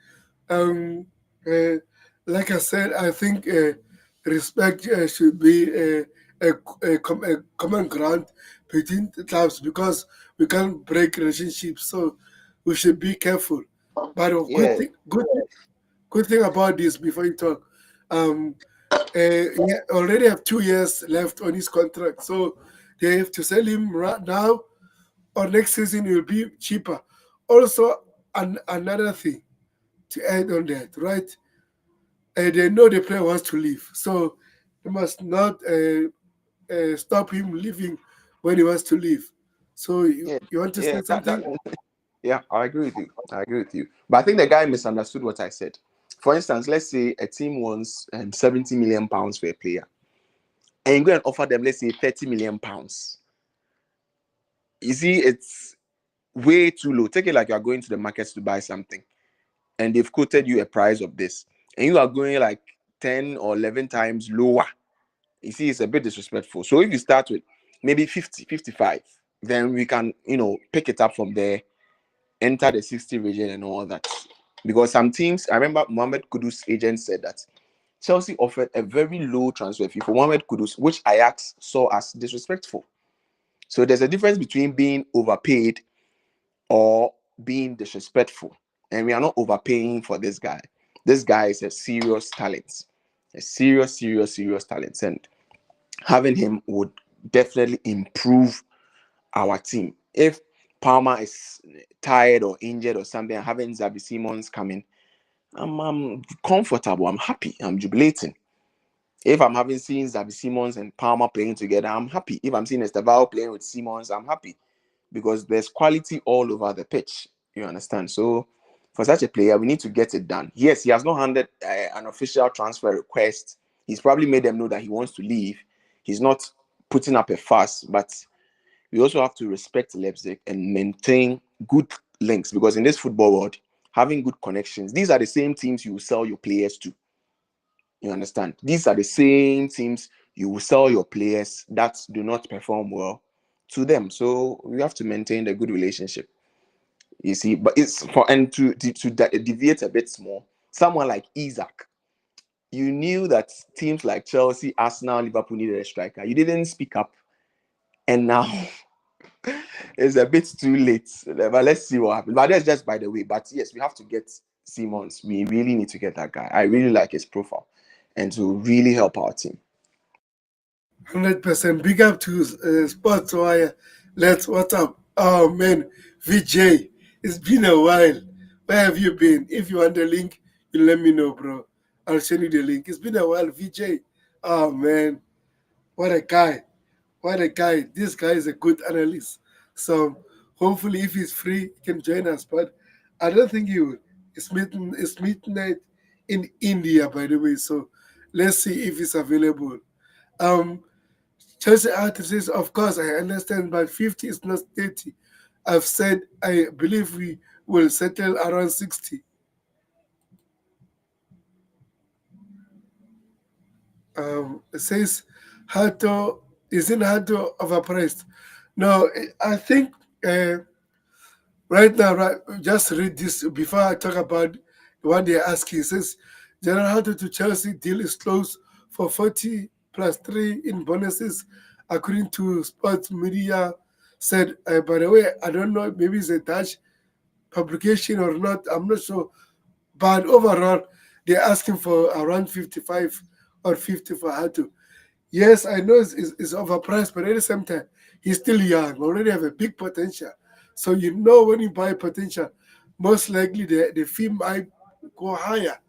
um, uh, like I said, I think respect should be a common ground between the clubs because we can't break relationships. So we should be careful. But a Yeah. good thing about this before you talk, um, he already have 2 years left on his contract, so they have to sell him right now or next season it will be cheaper. Also, another thing to add on that, right? They know the player wants to leave, so they must not stop him leaving when he wants to leave. So Yeah, you want to yeah, say something? yeah, I agree with you. I agree with you. But I think the guy misunderstood what I said. For instance, let's say a team wants 70 million pounds for a player, and you go and offer them, let's say, 30 million pounds. You see, it's way too low. Take it like you are going to the market to buy something, and they've quoted you a price of this, and you are going like 10 or 11 times lower. You see, it's a bit disrespectful. So if you start with maybe 50, 55, then we can, pick it up from there, enter the 60 region and all that. Because some teams, I remember Mohamed Kudus' agent said that Chelsea offered a very low transfer fee for Mohamed Kudus, which Ajax saw as disrespectful. So there's a difference between being overpaid or being disrespectful. And we are not overpaying for this guy. This guy is a serious talent, a serious, serious, serious talent. And having him would definitely improve our team. If Palmer is tired or injured or something, and having Xavi Simons coming, I'm comfortable. I'm happy. I'm jubilating. If I'm having seen Xavi Simons and Palmer playing together, I'm happy. If I'm seeing Estevao playing with Simons, I'm happy because there's quality all over the pitch. You understand? So for such a player, we need to get it done. Yes, he has not handed an official transfer request. He's probably made them know that he wants to leave. He's not putting up a fuss, but we also have to respect Leipzig and maintain good links because in this football world, having good connections, these are the same teams you will sell your players to. You understand? These are the same teams you will sell your players that do not perform well to them. So we have to maintain a good relationship. You see, but it's for and to deviate a bit more. Someone like Isaac, you knew that teams like Chelsea, Arsenal, Liverpool needed a striker. You didn't speak up, and now it's a bit too late. But let's see what happens. But that's just by the way. But yes, we have to get Simons. We really need to get that guy. I really like his profile, and to really help our team. 100%. Big up to Sports Wire. What's up? Oh man, VJ, it's been a while. Where have you been? If you want the link, you let me know, bro. I'll send you the link. It's been a while, VJ. Oh man, what a guy. What a guy. This guy is a good analyst. So hopefully if he's free, he can join us. But I don't think he will. It's midnight in India, by the way. So let's see if he's available. Um Chelsea artist says, of course, I understand, but 50 is not 30. I've said I believe we will settle around 60. It says, Hato, isn't Hato overpriced? No, I think uh, right now, right, just read this before I talk about what they're asking. It says, General Hato to Chelsea deal is closed for 40 plus 3 in bonuses, according to sports media said. By the way, I don't know, maybe it's a Dutch publication or not, I'm not sure. But overall, they're asking for around 55 or 50 for Hato. Yes, I know it's overpriced, but at the same time, he's still young, already have a big potential. So you know when you buy potential, most likely the fee might go higher.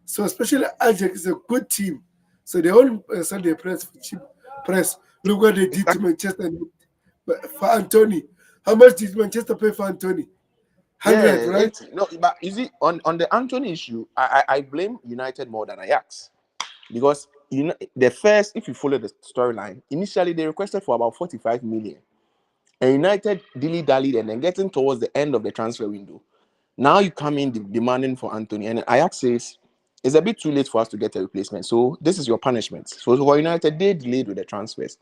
So especially Ajax is a good team. So they won't sell their price for cheap price. Look what they did to Exactly. Manchester for Anthony. How much did Manchester pay for Anthony? 100, Yeah, right? 80. No, but you see, on the Anthony issue, I blame United more than Ajax because the first, if you follow the storyline, initially they requested for about 45 million, and United dilly dallied, and then getting towards the end of the transfer window, now you come in demanding for Anthony, and Ajax says it's a bit too late for us to get a replacement. So this is your punishment. So for United, they delayed with the transfers.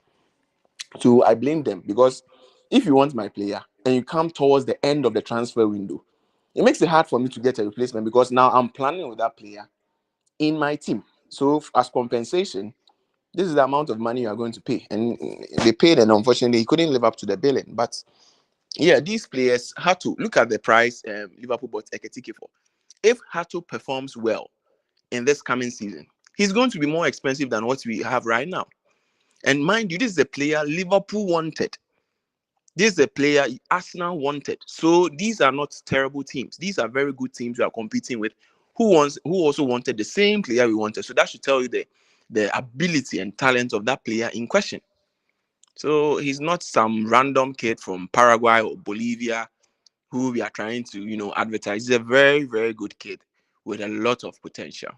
So I blame them because if you want my player and you come towards the end of the transfer window, it makes it hard for me to get a replacement because now I'm planning with that player in my team. So as compensation, this is the amount of money you are going to pay. And they paid, and unfortunately, he couldn't live up to the billing. But yeah, these players had to look at the price Liverpool bought Eketike for. If Hato performs well in this coming season, he's going to be more expensive than what we have right now. And mind you, this is the player Liverpool wanted. This is a player Arsenal wanted. So these are not terrible teams. These are very good teams we are competing with. Who also wanted the same player we wanted. So that should tell you the ability and talent of that player in question. So he's not some random kid from Paraguay or Bolivia who we are trying to, advertise. He's a very, very good kid with a lot of potential.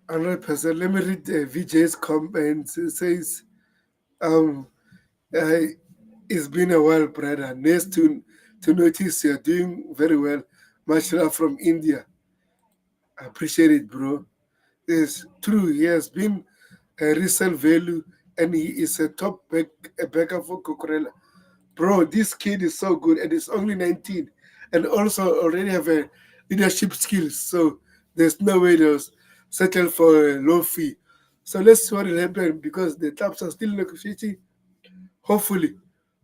100%. Let me read VJ's comments. It says, um, uh, it's been a while, brother. Nice to notice you're doing very well. Much love from India. I appreciate it, bro. It's true. He has been a resale value and he is a top a backer for Cucurella. Bro, this kid is so good and he's only 19 and also already have a leadership skills. So there's no way they'll settle for a low fee. So let's see what will happen because the clubs are still negotiating. Hopefully,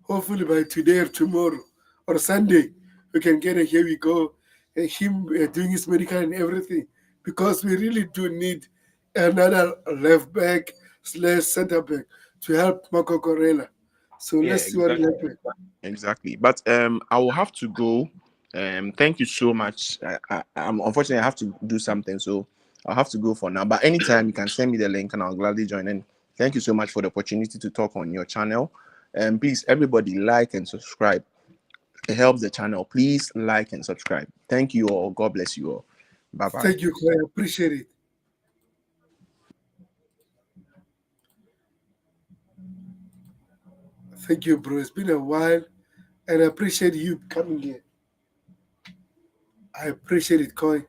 hopefully by today or tomorrow or Sunday, we can get a here we go, him doing his medical and everything because we really do need another left back slash center back to help Marco Corella. So Yeah, let's see what will exactly. happen. Exactly. But I will have to go. Thank you so much. I'm unfortunately I have to do something, so I'll have to go for now. But anytime you can send me the link and I'll gladly join in. Thank you so much for the opportunity to talk on your channel. And please, everybody, like and subscribe. It helps the channel. Please like and subscribe. Thank you all. God bless you all. Bye bye. Thank you, Clay. I appreciate it. Thank you, bro. It's been a while and I appreciate you coming here. I appreciate it, Koi.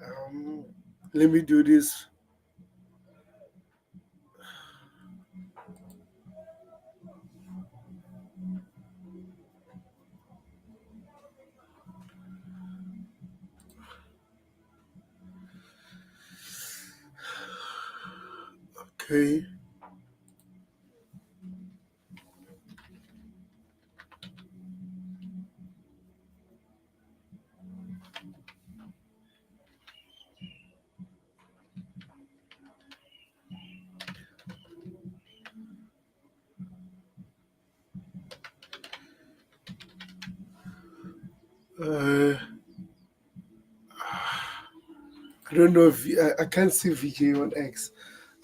Um, let me do this. Okay. Uh, I don't know if I can't see VJ on X.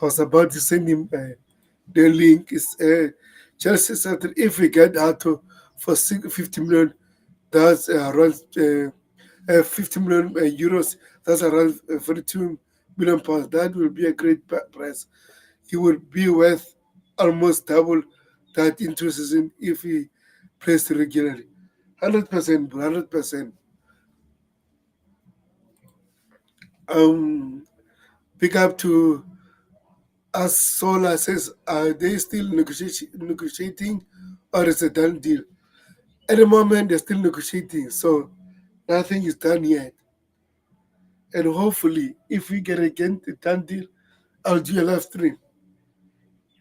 I was about to send him the link. Is Chelsea said if we get Hato for 50 million, that's around 50 million euros. That's around 42 million pounds. That will be a great price. He would be worth almost double that into season if he plays regularly. 100%, 100%. Pick up to as Sola says, are they still negotiating or is it done deal? At the moment, they're still negotiating, so nothing is done yet. And hopefully, if we get again a done deal, I'll do a live stream.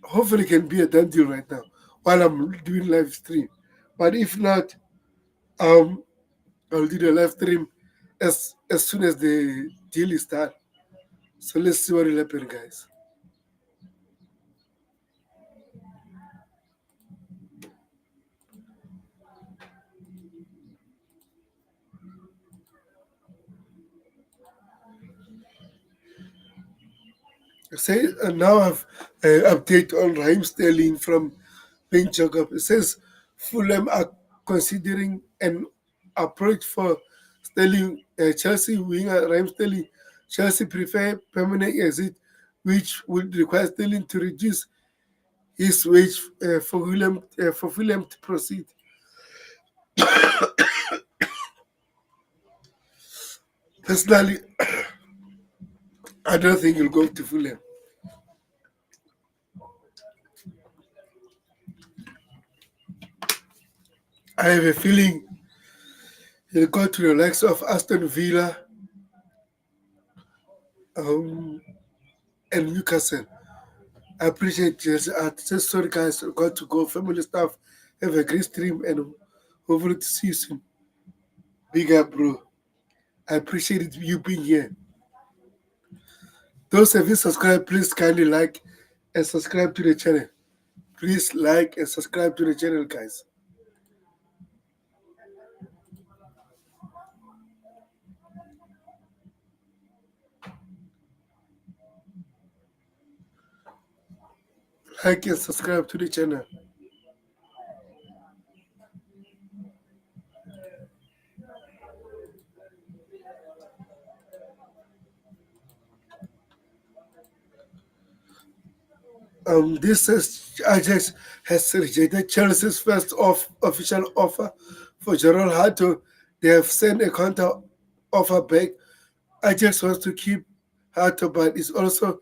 Hopefully, it can be a done deal right now while I'm doing live stream. But if not, um, I'll do the live stream as soon as the deal is done. So let's see what will happen, guys. Say now I've update on Raheem Sterling from being Jacob. It says Fulham are considering an approach for Sterling. Chelsea winger Raheem Sterling. Chelsea prefer permanent exit, which would require Sterling to reduce his wage for Fulham to proceed. Personally, I don't think he'll go to Fulham. I have a feeling he'll go to the likes of Aston Villa um, and Newcastle. I appreciate this. Just sorry, guys. Got to go. Family stuff. Have a great stream and hopefully to see you soon. Big up, bro. I appreciate it, you being here. Those of you subscribe, please kindly like and subscribe to the channel. Please like and subscribe to the channel, guys. like and subscribe to the channel. This says Ajax has rejected Chelsea's first official offer for Jorrel Hato. They have sent a counter offer back. Ajax wants to keep Hato, but is also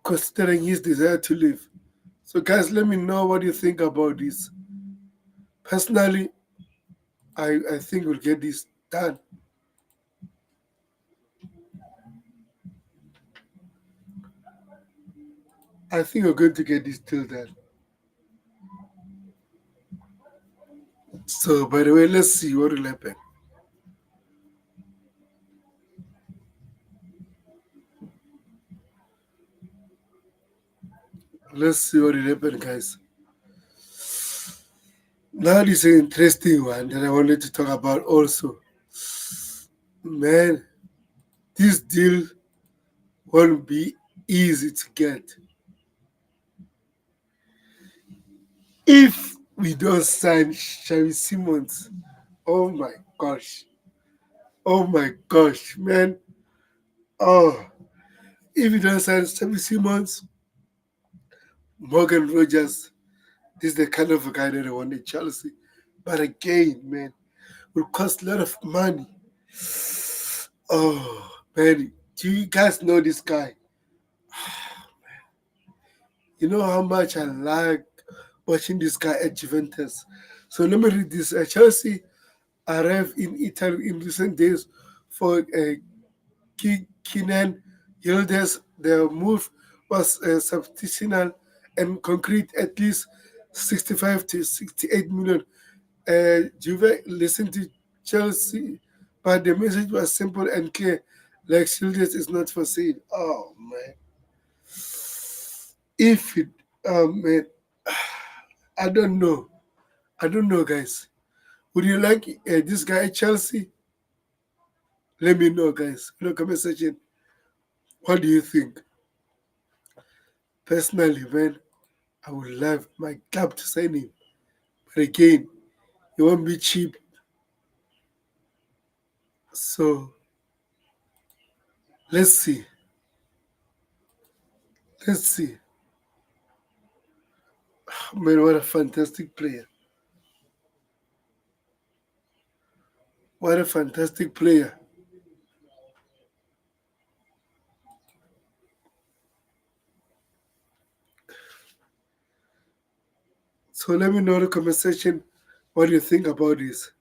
considering his desire to leave. So, guys, let me know what you think about this. Personally, I think we'll get this done. I think we're going to get this deal done. So, by the way, let's see what will happen. Let's see what will happen, guys. Now, this is an interesting one that I wanted to talk about also. Man, this deal won't be easy to get. If we don't sign Xavi Simons, oh my gosh. Oh my gosh, man. Oh, if we don't sign Xavi Simons, Morgan Rogers, this is the kind of a guy that I want in Chelsea. But again, man, will cost a lot of money. Oh, man, do you guys know this guy? You know how much I like watching this guy at Juventus. So let me read this. Chelsea arrived in Italy in recent days for Kenan Yildiz. The move was substantial and concrete, at least 65 to 68 million. Juve listened to Chelsea, but the message was simple and clear. Like Yildiz is not for sale. Oh man, if it, man, I don't know. I don't know, guys. Would you like this guy at Chelsea? Let me know, guys. In the comment section. What do you think? Personally, man, I would love my club to sign him. But again, it won't be cheap. So let's see. Let's see. Man, what a fantastic player. What a fantastic player. So let me know in the comment section what you think about this.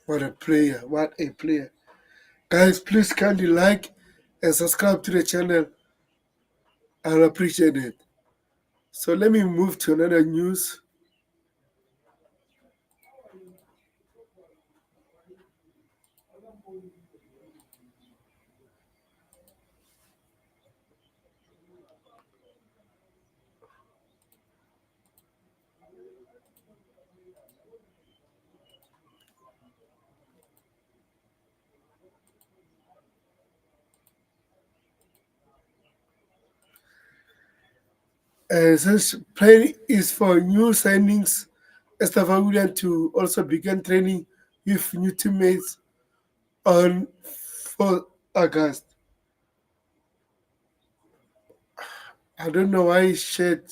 What a player. What a player. Guys, please kindly like and subscribe to the channel. I'll appreciate it. So let me move to another news. Since plan is for new signings, Estava William to also begin training with new teammates on 4 August. I don't know why he shared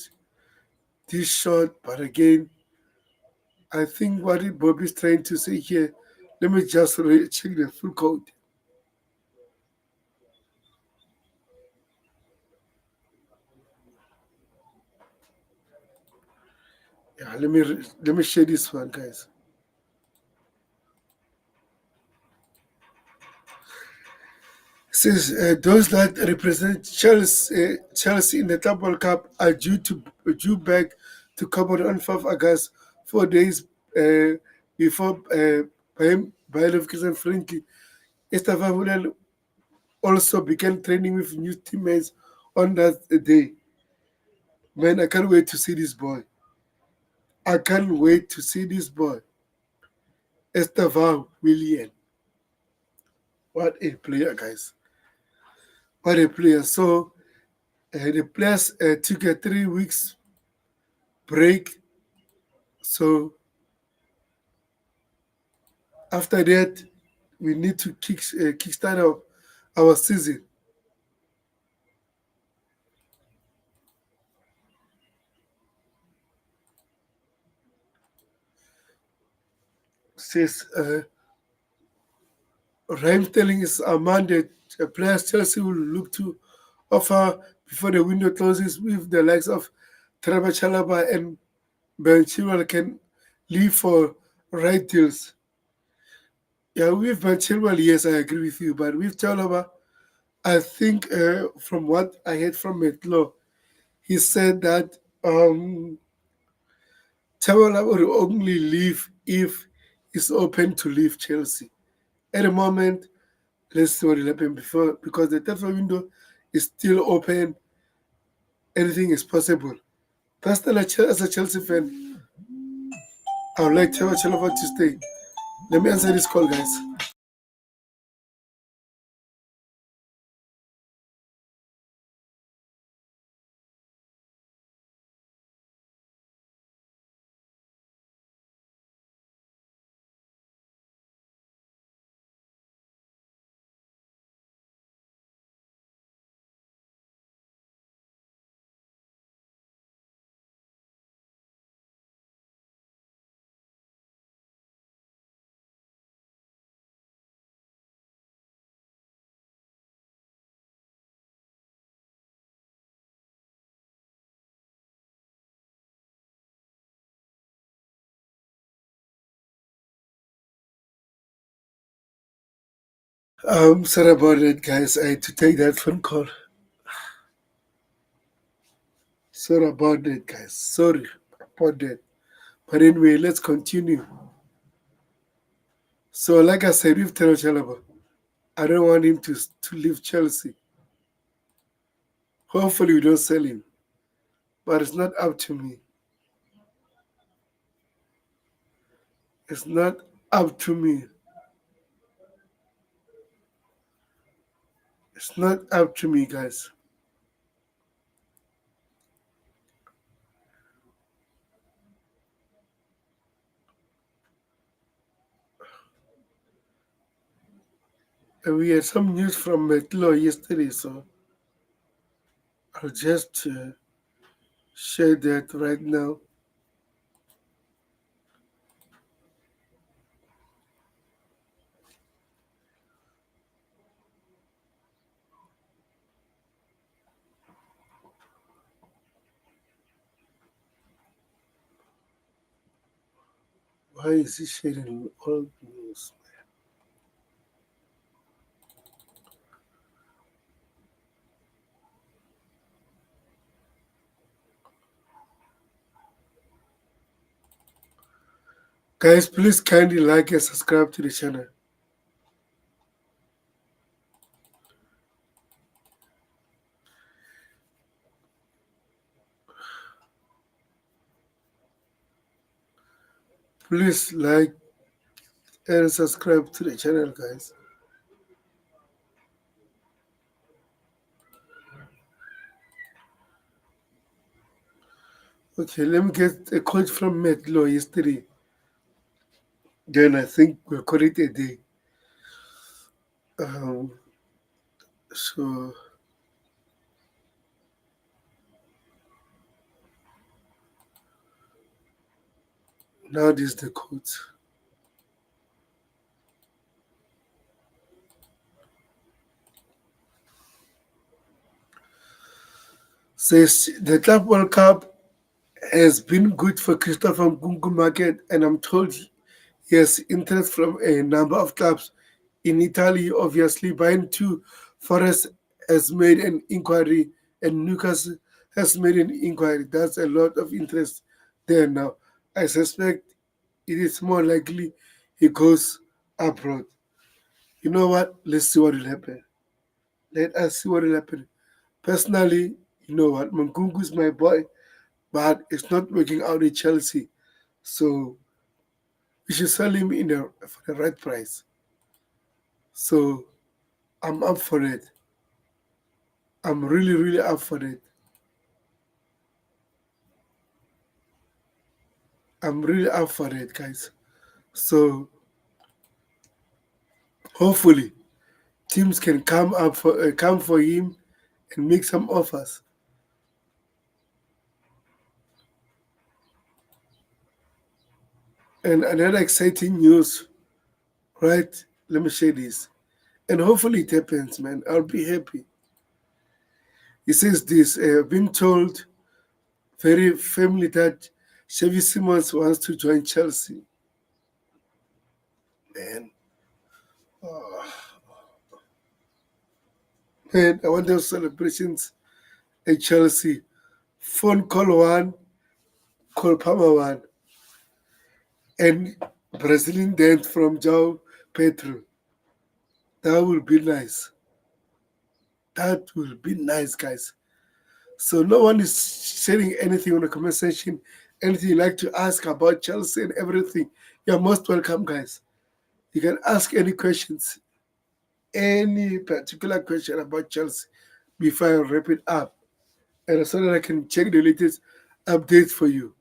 this short, but again, I think what Bobby's trying to say here, let me just check the full code. Yeah, let me share this one, guys. Since those that represent Chelsea in the Club World Cup are due back to Cameroon on 5 August, 4 days before Bayern Frankie, Estava Willian also began training with new teammates on that day. Man, I can't wait to see this boy. I can't wait to see this boy, Estevan Willian. What a player, guys. What a player. So the players took a 3 weeks break. So after that, we need to kickstart our season. Says Raheem Sterling is among the players Chelsea will look to offer before the window closes, with the likes of Trevor Chalaba and Ben Chilwell can leave for right deals. Yeah, with Ben Chilwell, yes, I agree with you. But with Chalaba, I think from what I heard from Metlo, he said that Chalaba will only leave if he's open to leave Chelsea. At the moment, let's see what will happen before, because the transfer window is still open. Anything is possible. Personally, as a Chelsea fan, I would like Trevor Chalaba to stay. Let me answer this call, guys. Sorry about it, guys. I had to take that phone call. Sorry about that, guys. Sorry about that. But anyway, let's continue. So, like I said, with Trevor Chalaba, I don't want him to leave Chelsea. Hopefully, we don't sell him. But it's not up to me. It's not up to me. It's not up to me, guys. And we had some news from Metlo yesterday, so I'll just share that right now. Why is he sharing all news? Guys, please kindly like and subscribe to the channel. Please like and subscribe to the channel, guys. Okay, let me get a quote from Metlo yesterday. Then I think we'll call it a day. Um, so now this is the quote. Says the Club World Cup has been good for Christopher Nkunku market, and I'm told he has interest from a number of clubs in Italy. Obviously, buying two, Forest has made an inquiry, and Newcastle has made an inquiry. That's a lot of interest there now. I suspect it is more likely he goes abroad. You know what? Let's see what will happen. Let us see what will happen. Personally, you know what? Nkunku is my boy, but it's not working out in Chelsea. So we should sell him for the right price. So I'm up for it. I'm really, really up for it. I'm really up for it, guys. So hopefully teams can come for him and make some offers. And another exciting news, right? Let me share this. And hopefully it happens, man. I'll be happy. He says this, being told very firmly that Xavi Simons wants to join Chelsea. Man, man, I want those celebrations at Chelsea. Phone call one, call Palmer one, and Brazilian dance from Joao Pedro. That will be nice. That will be nice, guys. So no one is sharing anything on the comment section. Anything you like to ask about Chelsea and everything, you're most welcome, guys. You can ask any questions, any particular question about Chelsea before I wrap it up. And so that I can check the latest updates for you.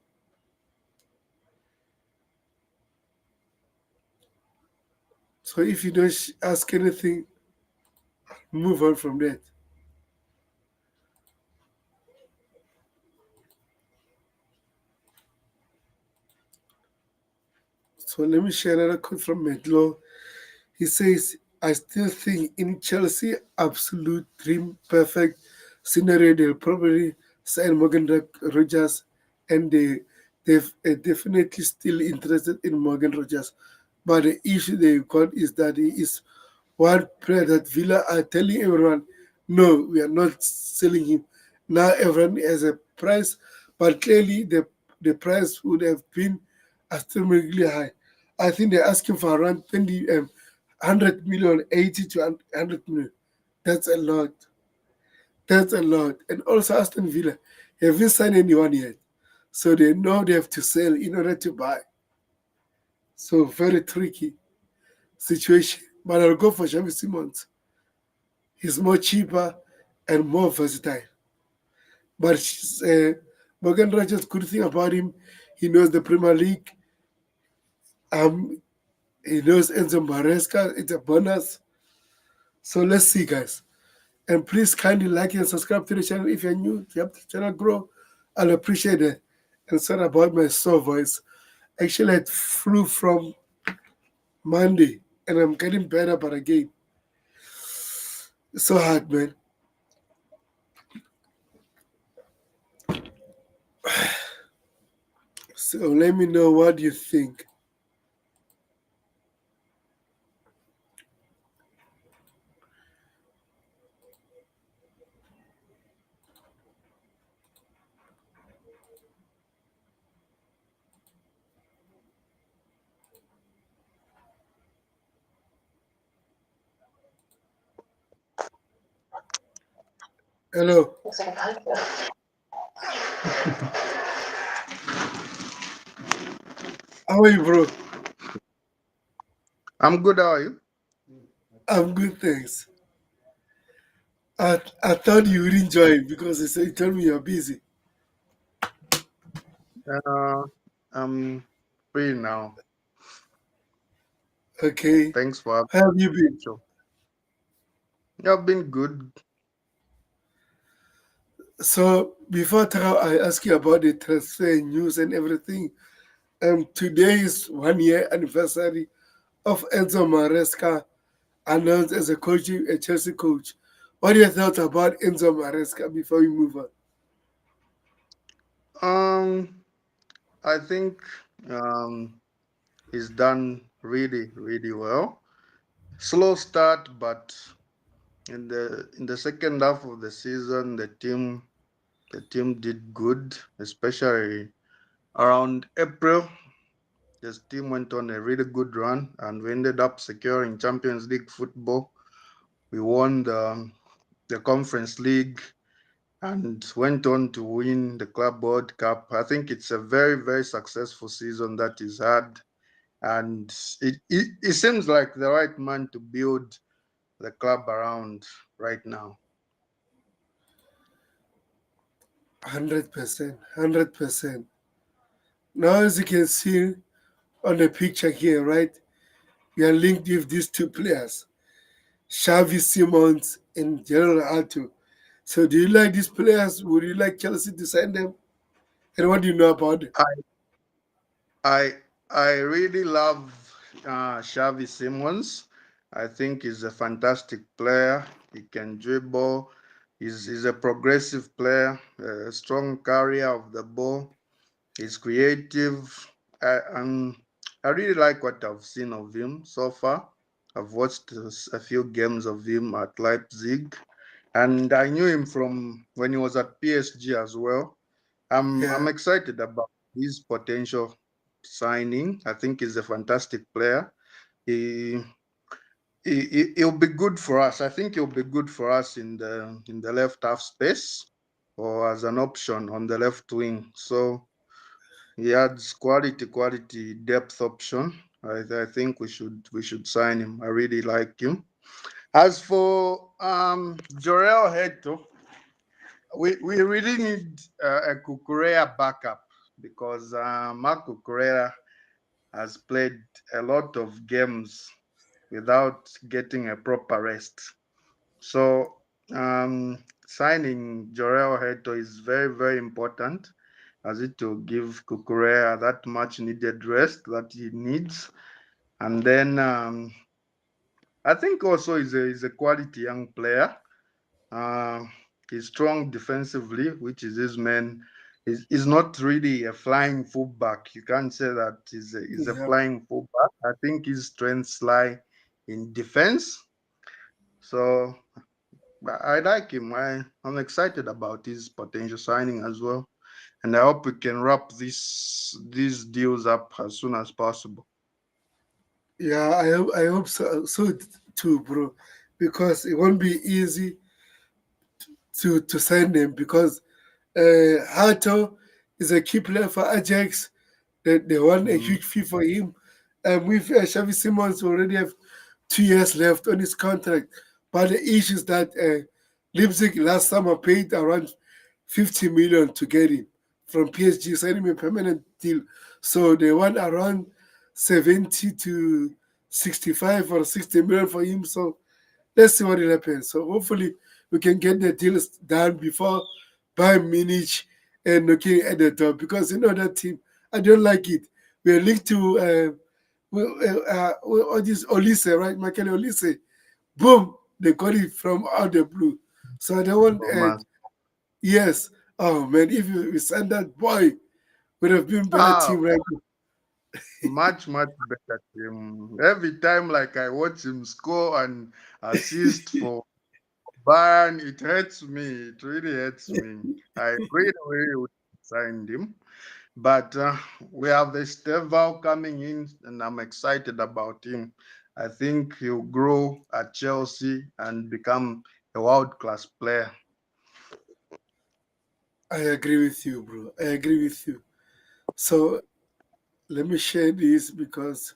So if you don't ask anything, move on from that. So let me share another quote from Medlo. He says, I still think in Chelsea, absolute dream perfect scenario, they'll probably sign Morgan Rogers, and they've definitely still interested in Morgan Rogers. But the issue they got is that he is one player that Villa are telling everyone, no, we are not selling him. Now everyone has a price, but clearly the price would have been astronomically high. I think they're asking for around 20, 100 million, 80 to 100 million. That's a lot. That's a lot. And also Aston Villa haven't signed anyone yet. So they know they have to sell in order to buy. So very tricky situation. But I'll go for Xavi Simons. He's more cheaper and more versatile. But Morgan Rogers, good thing about him, he knows the Premier League. Um, he knows Enzo Maresca. It's a bonus. So let's see, guys. And please kindly like and subscribe to the channel if you're new. To help the channel grow, I'll appreciate it. And sorry about my sore voice. Actually, I flew from Monday, and I'm getting better, but again, it's so hard, man. So let me know what you think. Hello, how are you, bro? I'm good. How are you? I'm good, thanks. I thought you wouldn't join because you told me you're busy. I'm free now. Okay, Thanks for having how have you been? me. Sure. You've been good. So before I ask you about the transfer news and everything, today is 1 year anniversary of Enzo Maresca announced as a coach, a Chelsea coach. What are your thoughts about Enzo Maresca before we move on? Um, I think um he's done really, really well. Slow start, but in the second half of the season, the team did good, especially around April. This team went on a really good run, and we ended up securing Champions League football. We won the Conference League, and went on to win the Club World Cup. I think it's a very, very successful season that he's had. And it seems like the right man to build the club around right now. 100%, 100%. Now, as you can see on the picture here, right, we are linked with these two players, Xavi Simons and Jorrel Hato. So, do you like these players? Would you like Chelsea to sign them? And what do you know about them? I I I really love Xavi Simons. I think he's a fantastic player. He can dribble. He's a progressive player, a strong carrier of the ball. He's creative. I really like what I've seen of him so far. I've watched a few games of him at Leipzig, and I knew him from when he was at PSG as well. I'm Yeah, excited about his potential signing. I think he's a fantastic player. He, he'll be good for us. I think he'll be good for us in the left half space or as an option on the left wing. So he adds quality depth option. I think we should sign him. I really like him. As for Jorrel Hato, we really need a Kukurea backup because Mark Kukurea has played a lot of games without getting a proper rest. So signing Jorrel Hato is very, very important as it will give Kukurea that much needed rest that he needs. And then I think also he's a quality young player. Uh, he's strong defensively, which is his main. He's not really a flying fullback. You can't say that he's a yeah, flying fullback. I think his strengths lie in defense. So I like him. I'm excited about his potential signing as well. And I hope we can wrap these deals up as soon as possible. yeah. I hope so too, bro, because it won't be easy to sign them because Hato is a key player for Ajax. They won a Mm, huge fee for him. And with Xavi Simons already have 2 years left on his contract. But the issue is that Leipzig last summer paid around 50 million to get him from PSG, signing him a permanent deal. So they want around 70 to 65 or 60 million for him. So let's see what will happen. So hopefully we can get the deals done before Bayern Munich and looking at the top because you know that team. I don't like it. We are linked to all this Olise, right? Michael Olise. Boom, they got it from out the blue. So I don't want. Thomas. Yes. Oh man, if we send that boy, would have been better Ah, team right much better team. Every time, like I watch him score and assist for Bayern, it hurts me. It really hurts me. I really would have signed him, but we have the Steval coming in, and I'm excited about him. I think he'll grow at Chelsea and become a world class player. I agree with you, bro. I agree with you. So let me share this because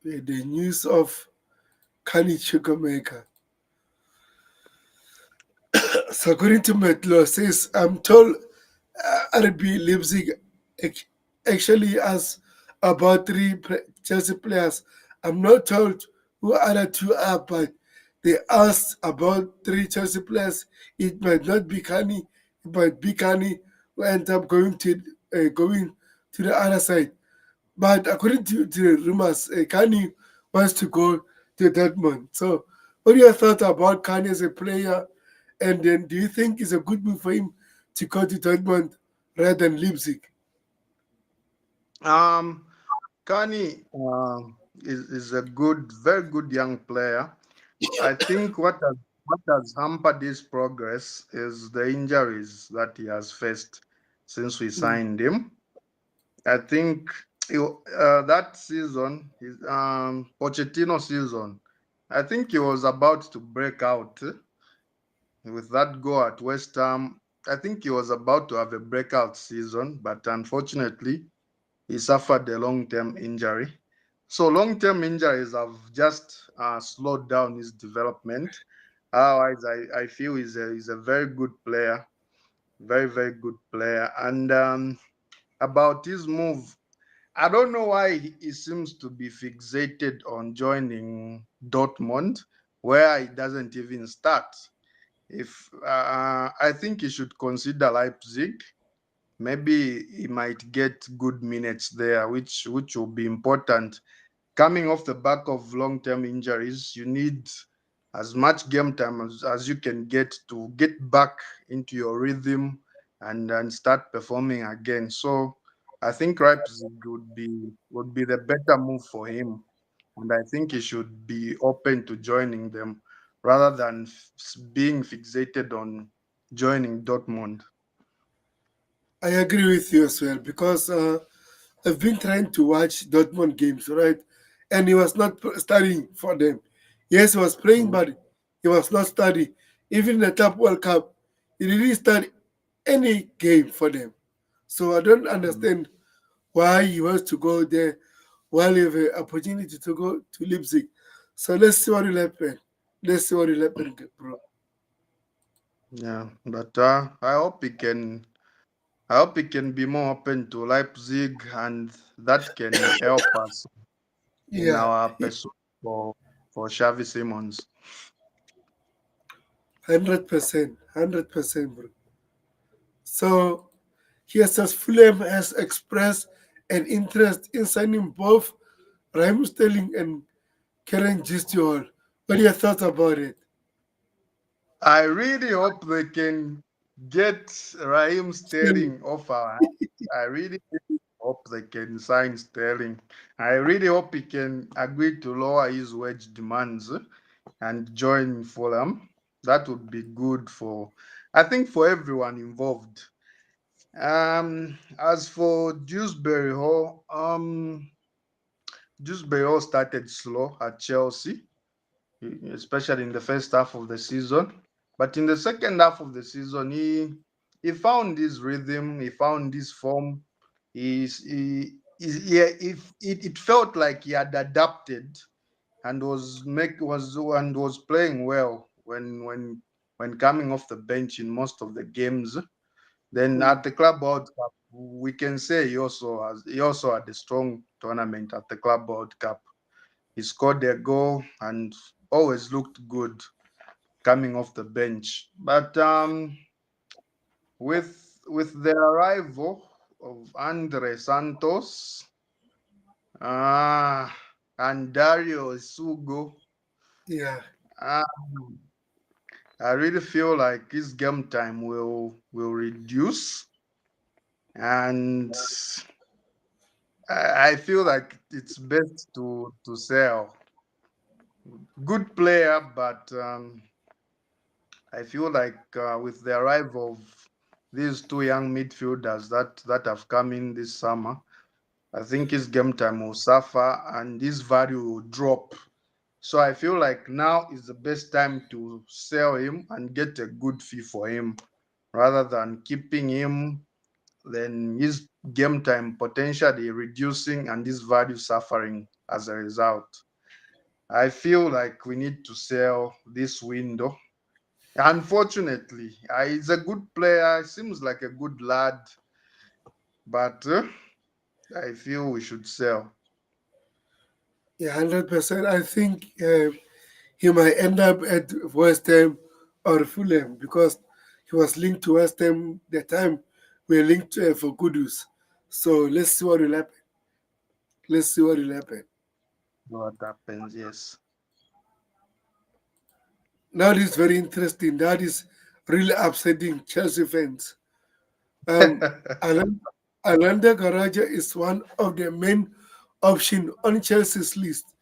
the news of Kani Chukwuemeka. So according to Metlo, says I'm told RB Leipzig ac- actually has about Chelsea players. I'm not told who other two are, but they asked about three Chelsea players. It might not be Kani, it might be Kani who end up going to the other side. But according to the rumors, Kanye wants to go to Dortmund. So, what are your thoughts about Kanye as a player? And then, do you think it's a good move for him to go to Dortmund rather than Leipzig? Um, Kani is a good, very good young player. I think what has hampered his progress is the injuries that he has faced since we Mm. signed him. I think that season, his Pochettino season, I think he was about to break out. with that goal at West Ham. I think he was about to have a breakout season, but unfortunately, he suffered a long-term injury. So long-term injuries have just slowed down his development. Otherwise, I feel he's a very good player, very, very good player. And about his move, I don't know why he seems to be fixated on joining Dortmund, where he doesn't even start. If I think he should consider Leipzig, maybe he might get good minutes there, which will be important. Coming off the back of long-term injuries, you need as much game time as you can get to get back into your rhythm and start performing again. So I think Leipzig would be the better move for him, and I think he should be open to joining them rather than being fixated on joining Dortmund. I agree with you as well because I've been trying to watch Dortmund games, right? And he was not studying for them. Yes, he was playing, Mm. but he was not studying. Even in the Top World Cup, he didn't study any game for them. So I don't Mm. understand why he wants to go there while he have an opportunity to go to Leipzig. So let's see what will happen. Let's see what will happen, bro. Yeah, but I hope he can be more open to Leipzig, and that can help us in Yeah, our pursuit for Xavi Simons. 100%, 100%, bro. So he says Fulham has expressed an interest in signing both Raheem Sterling and Kenan. What are your thoughts about it? I really hope they can get Raheem Sterling. Sterling off our hands. I really, really hope they can sign Sterling. I really hope he can agree to lower his wage demands and join Fulham. That would be good I think, for everyone involved. As for Dewsbury Hall started slow at Chelsea, especially in the first half of the season. But in the second half of the season, he found his rhythm, he found his form. Yeah, if it felt like he had adapted and was playing well when coming off the bench in most of the games. Then Mm. at the Club World Cup, we can say he also had a strong tournament at the Club World Cup. He scored a goal and always looked good coming off the bench. But with the arrival of Andre Santos uh, and Dario Sugo, Yeah, uh, I really feel like his game time will reduce, and I feel like it's best to sell. Good player, but I feel like with the arrival of these two young midfielders that have come in this summer, I think his game time will suffer and his value will drop. So I feel like now is the best time to sell him and get a good fee for him rather than keeping him, then his game time potentially reducing and his value suffering as a result. I feel like we need to sell this window. Unfortunately, he's a good player, seems like a good lad, but I feel we should sell. yeah, 100%. I think he might end up at West Ham or Fulham because he was linked to West Ham the time we were linked for Kudus. So let's see what will happen. Let's see what will happen. What happens? Yes. That is very interesting. That is really upsetting Chelsea fans. Um, Alan, Alanda Garaja is one of the main options on Chelsea's list,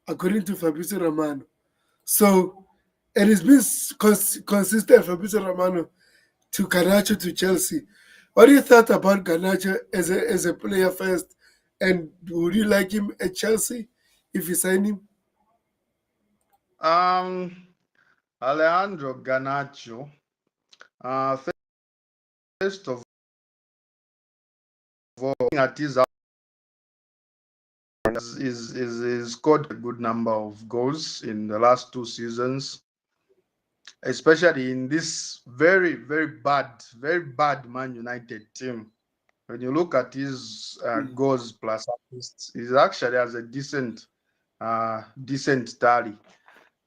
according to Fabrizio Romano. So it has been consistent, Fabrizio Romano, to Garnacho to Chelsea. What do you thought about Garnacho as a player first? And would you like him at Chelsea if you sign him? um, Alejandro Garnacho. First of all, looking at his is scored a good number of goals in the last 2 seasons, especially in this very bad Man United team. When you look at his goals plus assists, he actually has a decent tally.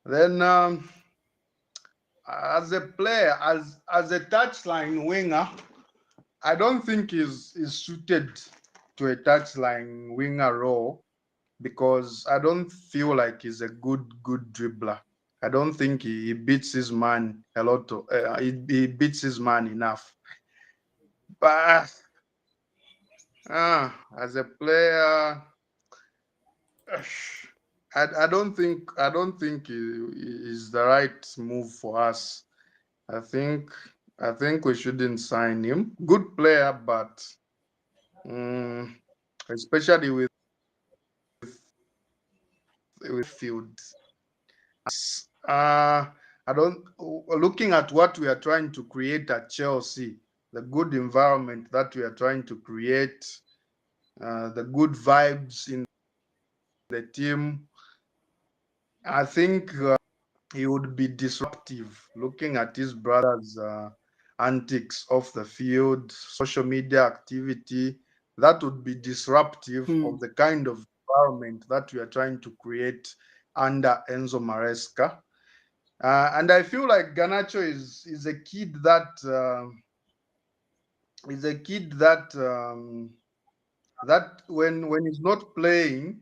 Then, as a player, as a touchline winger, I don't think he's suited to a touchline winger role because I don't feel like he's a good dribbler. I don't think he beats his man a lot. He beats his man enough. But as a player, I don't think is the right move for us. I think I think we shouldn't sign him. Good player, but um, especially with field. I don't. Looking at what we are trying to create at Chelsea, the good environment that we are trying to create, the good vibes in the team, I think he would be disruptive. Looking at his brother's antics off the field, social media activity, that would be disruptive of the kind of environment that we are trying to create under Enzo Maresca. And I feel like Garnacho is a kid that when he's not playing,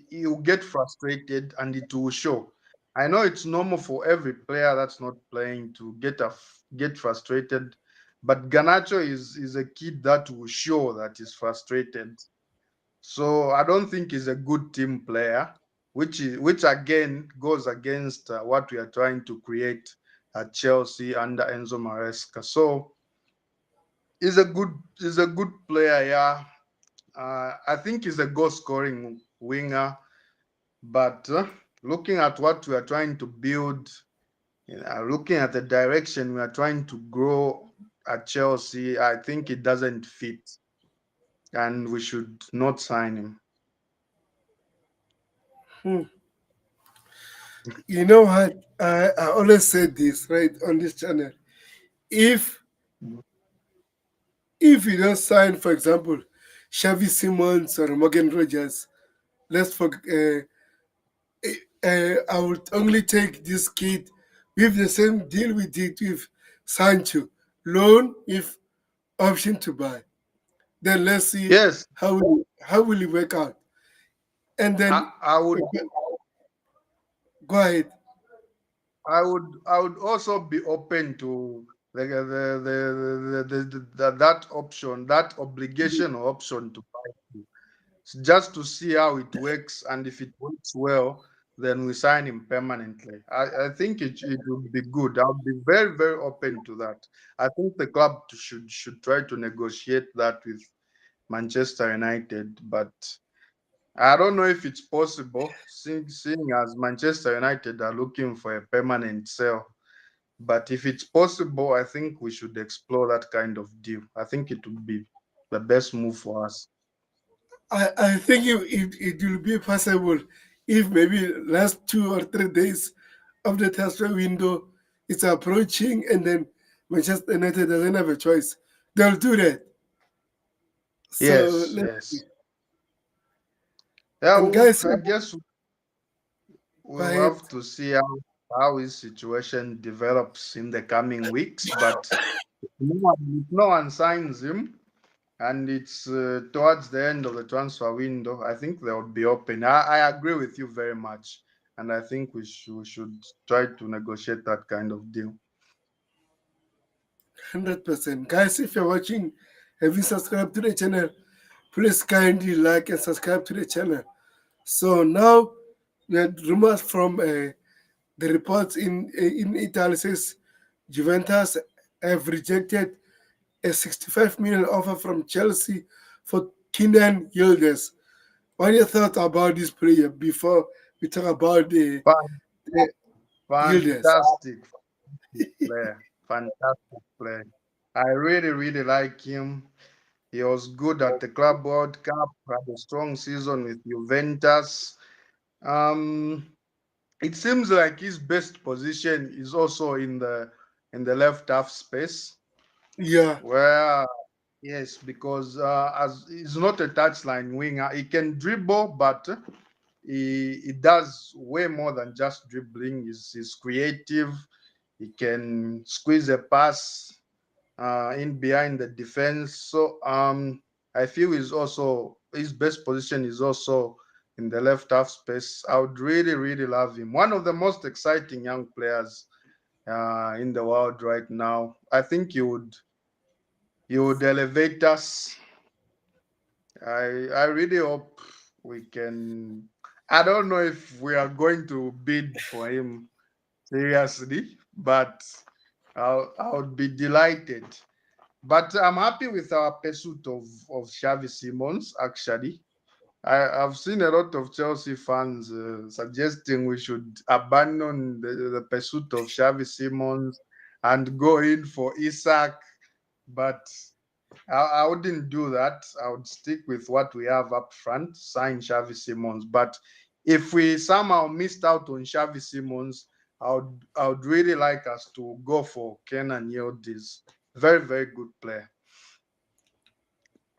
he'll get frustrated and it will show. I know it's normal for every player that's not playing to get frustrated, but Garnacho is a kid that will show that he's frustrated. So I don't think he's a good team player, which again goes against what we are trying to create at Chelsea under Enzo Maresca. So he's a good player, yeah. I think he's a goal scoring winger, but looking at what we are trying to build, looking at the direction we are trying to grow at Chelsea, I think it doesn't fit, and we should not sign him. You know what? I always said this right on this channel. If if you don't sign, for example, Xavi Simons or Morgan Rogers, let's forget. I would only take this kid with the same deal we did with Sancho, loan with option to buy. Then let's see Yes, how will it work out. And then I would go ahead. I would also be open to that option, that obligation or option to buy, just to see how it works, and if it works well, then we sign him permanently. I think it would be good. I'll be very open to that. I think the club should try to negotiate that with Manchester United, but I don't know if it's possible, seeing as Manchester United are looking for a permanent sale. But if it's possible, I think we should explore that kind of deal. I think it would be the best move for us. I think it will be possible if maybe last 2 or 3 days of the transfer window is approaching and then Manchester United doesn't have a choice. They'll do that. So Yes, let's see. yes. Yeah, And guys, I guess go we'll ahead. have to see how his situation develops in the coming weeks. But if no one signs him, and it's towards the end of the transfer window, I think they would be open. I agree with you very much, and I think we should try to negotiate that kind of deal. 100%. Guys, if you're watching, have you subscribed to the channel? Please kindly like and subscribe to the channel. So now we had rumors from the reports in Italy says Juventus have rejected a 65 million offer from Chelsea for Kenan Yildiz. What are your thoughts about this player before we talk about But the Yildiz. Fantastic player. Fantastic player. I really, really like him. He was good at the Club World Cup, had a strong season with Juventus. Um, it seems like his best position is also in the left half space, Yeah, where yes, because as he's not a touchline winger, he can dribble, but he does way more than just dribbling. He's creative. He can squeeze a pass in behind the defense. So I feel is also his best position is also in the left half space. I would really, really love him. One of the most exciting young players in the world right now. I think you would elevate us. I really hope we can. I don't know if we are going to bid for him seriously, but I would be delighted. But I'm happy with our pursuit of Xavi Simons, actually. I've seen a lot of Chelsea fans suggesting we should abandon the pursuit of Xavi Simons and go in for Isak, but I wouldn't do that. I would stick with what we have up front, sign Xavi Simons. But if we somehow missed out on Xavi Simons, I would really like us to go for Kenan Yildiz. Very, very good player.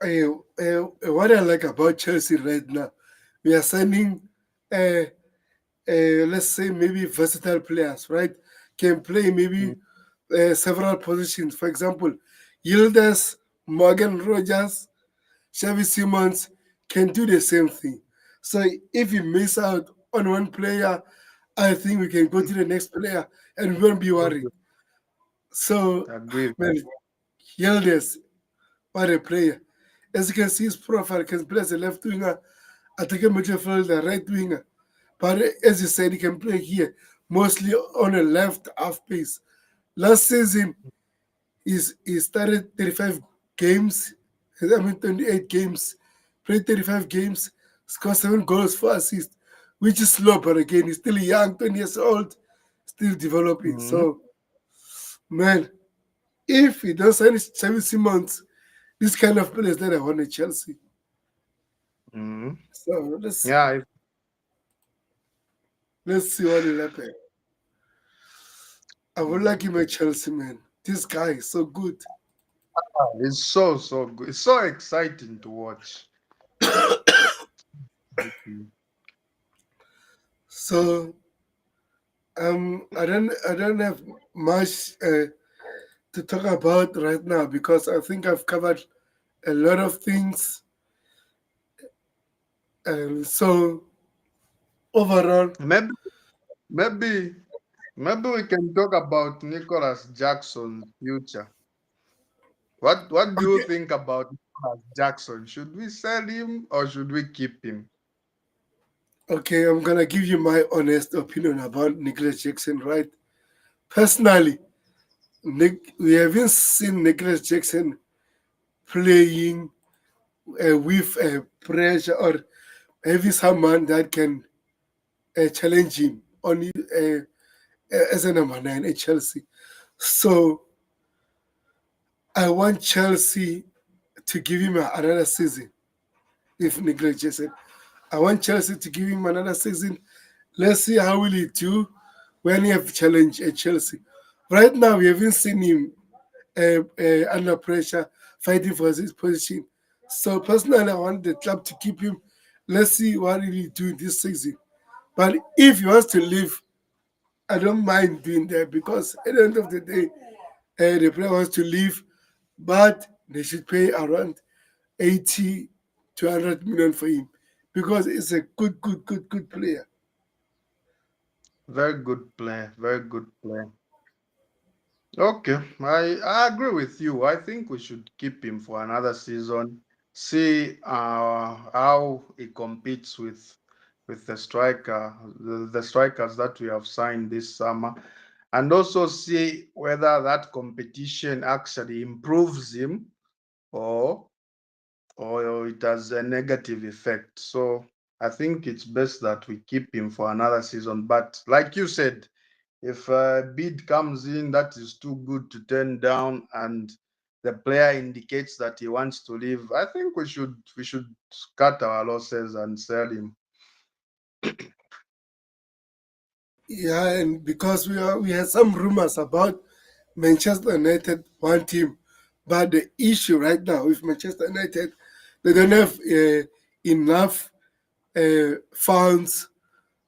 what I like about Chelsea right now, we are signing, uh, let's say, maybe versatile players, right? Can play maybe Mm, several positions. For example, Yildiz, Morgan Rogers, Xavi Simons can do the same thing. So if we miss out on one player, I think we can go to the next player and we won't be worried. So, agree. man, Yildiz, what a player. As you can see, his profile can play as a left winger, attacking midfielder, right winger. But as you said, he can play here, mostly on a left half pace. Last season, he started 35 games, 28 games, played 35 games, scored 7 goals, 4 assists, which is slow, but again, he's still young, 20 years old, still developing. Mhm, So, man, if he does sign Xavi Simons, this kind of players that I want at Chelsea. mhm. So Yeah, let's see what will happen. I would like him at Chelsea, man. This guy is so good. it's so good. It's so exciting to watch. Mhm. So I don't have much to talk about right now because I think I've covered a lot of things. And so overall, Maybe, maybe, maybe we can talk about Nicholas Jackson's future. What do you okay, think about Nicholas Jackson? Should we sell him or should we keep him? okay, I'm gonna give you my honest opinion about Nicholas Jackson, right? Personally, we haven't seen Nicholas Jackson playing with pressure or having someone that can challenge him on as a number 9 at Chelsea. So I want Chelsea to give him another season if Nicholas Jackson. I want Chelsea to give him another season. Let's see how will he do when he have challenge at Chelsea. Right now, we haven't seen him under pressure fighting for his position. So personally, I want the club to keep him. Let's see what he will do this season. But if he wants to leave, I don't mind doing that because at the end of the day, the player wants to leave, but they should pay around 80 to 100 million for him because it's a good player. Very good player. Very good player. Okay, I agree with you. I think we should keep him for another season. See how he competes with the strikers that we have signed this summer, and also see whether that competition actually improves him or or it has a negative effect. So I think it's best that we keep him for another season. But like you said, If a bid comes in that is too good to turn down, and the player indicates that he wants to leave, I think we should cut our losses and sell him. Yeah, and because we had some rumors about Manchester United one team, but the issue right now with Manchester United, they don't have enough funds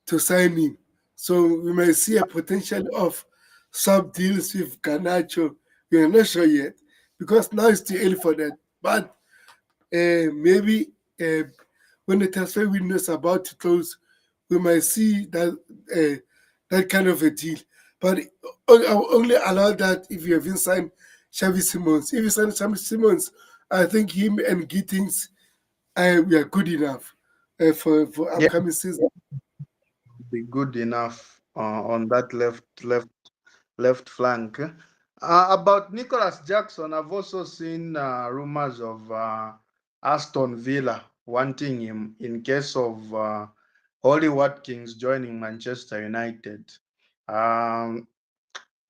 to sign him. So we may see a potential of sub deals with Garnacho. We are not sure yet because now it's too early for that. But maybe when the transfer window is about to close, we might see that kind of a deal. But I will only allow that if you haven't signed Xavi Simons. If you sign Xavi Simons, I think him and Gittins we are good enough for Yeah, upcoming season. be good enough on that left flank. About Nicholas Jackson, I've also seen rumors of Aston Villa wanting him in case of Holly Watkins joining Manchester United. Um,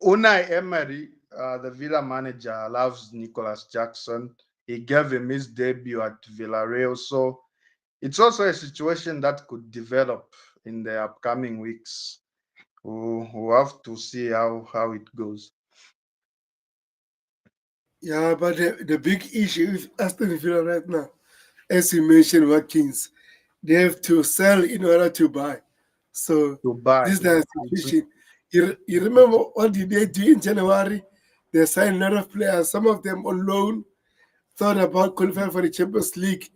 Unai Emery, the Villa manager, loves Nicholas Jackson. He gave him his debut at Villarreal, so it's also a situation that could develop in the upcoming weeks. We'll have to see how it goes. Yeah, but the big issue with Aston Villa right now, as you mentioned, Watkins, they have to sell in order to buy. So To buy. this is the It's, situation. You remember what did they do in January? They signed a lot of players, some of them on loan, thought about qualifying for the Champions League,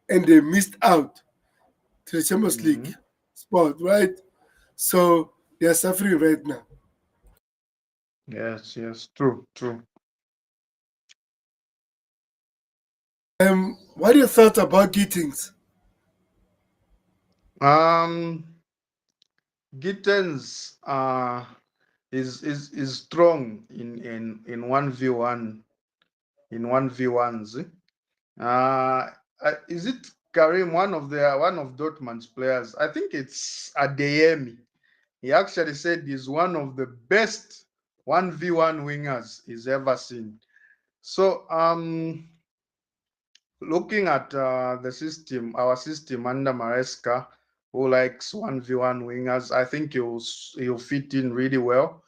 and they missed out to the Champions League mhm. spot, right? So they are suffering right now. Yes, yes, true, true. What do you thought about Gittings? Um, Gittens is strong in 1v1, in 1v1s. Is it Karim, one of Dortmund's players? I think it's Adeyemi. He actually said he's one of the best 1v1 wingers he's ever seen. So looking at the system, our system under Maresca, who likes 1v1 wingers, I think he'll fit in really well.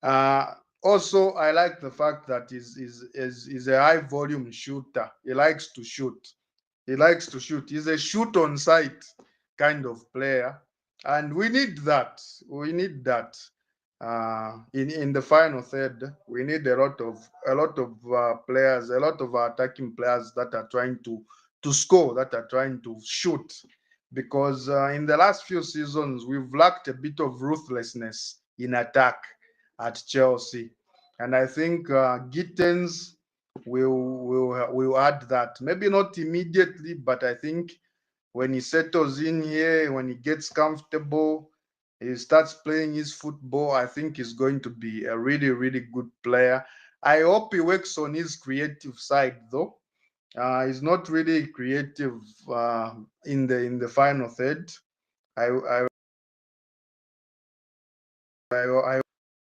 Uh, Also, I like the fact that he's a high volume shooter. He likes to shoot. He likes to shoot. He's a shoot on sight kind of player, and we need that. We need that. In the final third, we need a lot of players, a lot of attacking players that are trying to score, that are trying to shoot, because in the last few seasons we've lacked a bit of ruthlessness in attack at Chelsea, and I think Gittens will add that. Maybe not immediately, but I think when he settles in here, when he gets comfortable, he starts playing his football, I think he's going to be a really, really good player. I hope he works on his creative side, though. He's not really creative in the final third. I I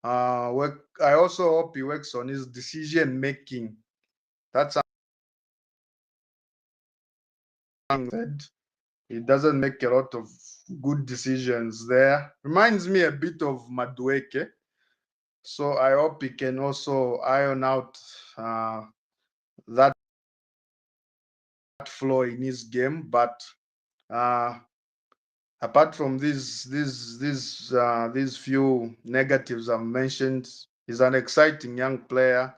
I also hope he works on his decision making. That's something. He doesn't make a lot of good decisions there. Reminds me a bit of Madueke. So I hope he can also iron out that flaw in his game. But uh, apart from these few negatives I've mentioned, he's an exciting young player,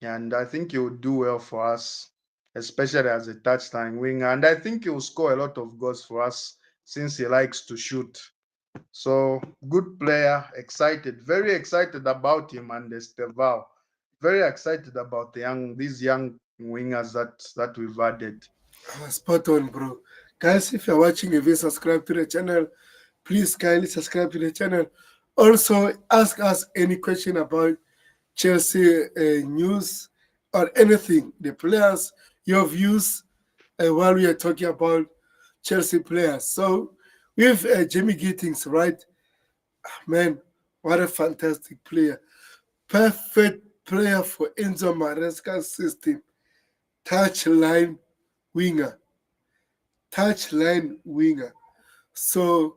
and I think he will do well for us, especially as a touchline winger. And I think he will score a lot of goals for us since he likes to shoot. So good player, excited, very excited about him and Estevao. Very excited about these young wingers that we've added. Spot on, bro. Guys, if you're watching, if you subscribe to the channel, please kindly subscribe to the channel. Also, ask us any question about Chelsea news or anything, the players, your views while we are talking about Chelsea players. So, with Jamie Gittings, right? Man, What a fantastic player. Perfect player for Enzo Maresca's system. Touchline winger. Touchline winger. So,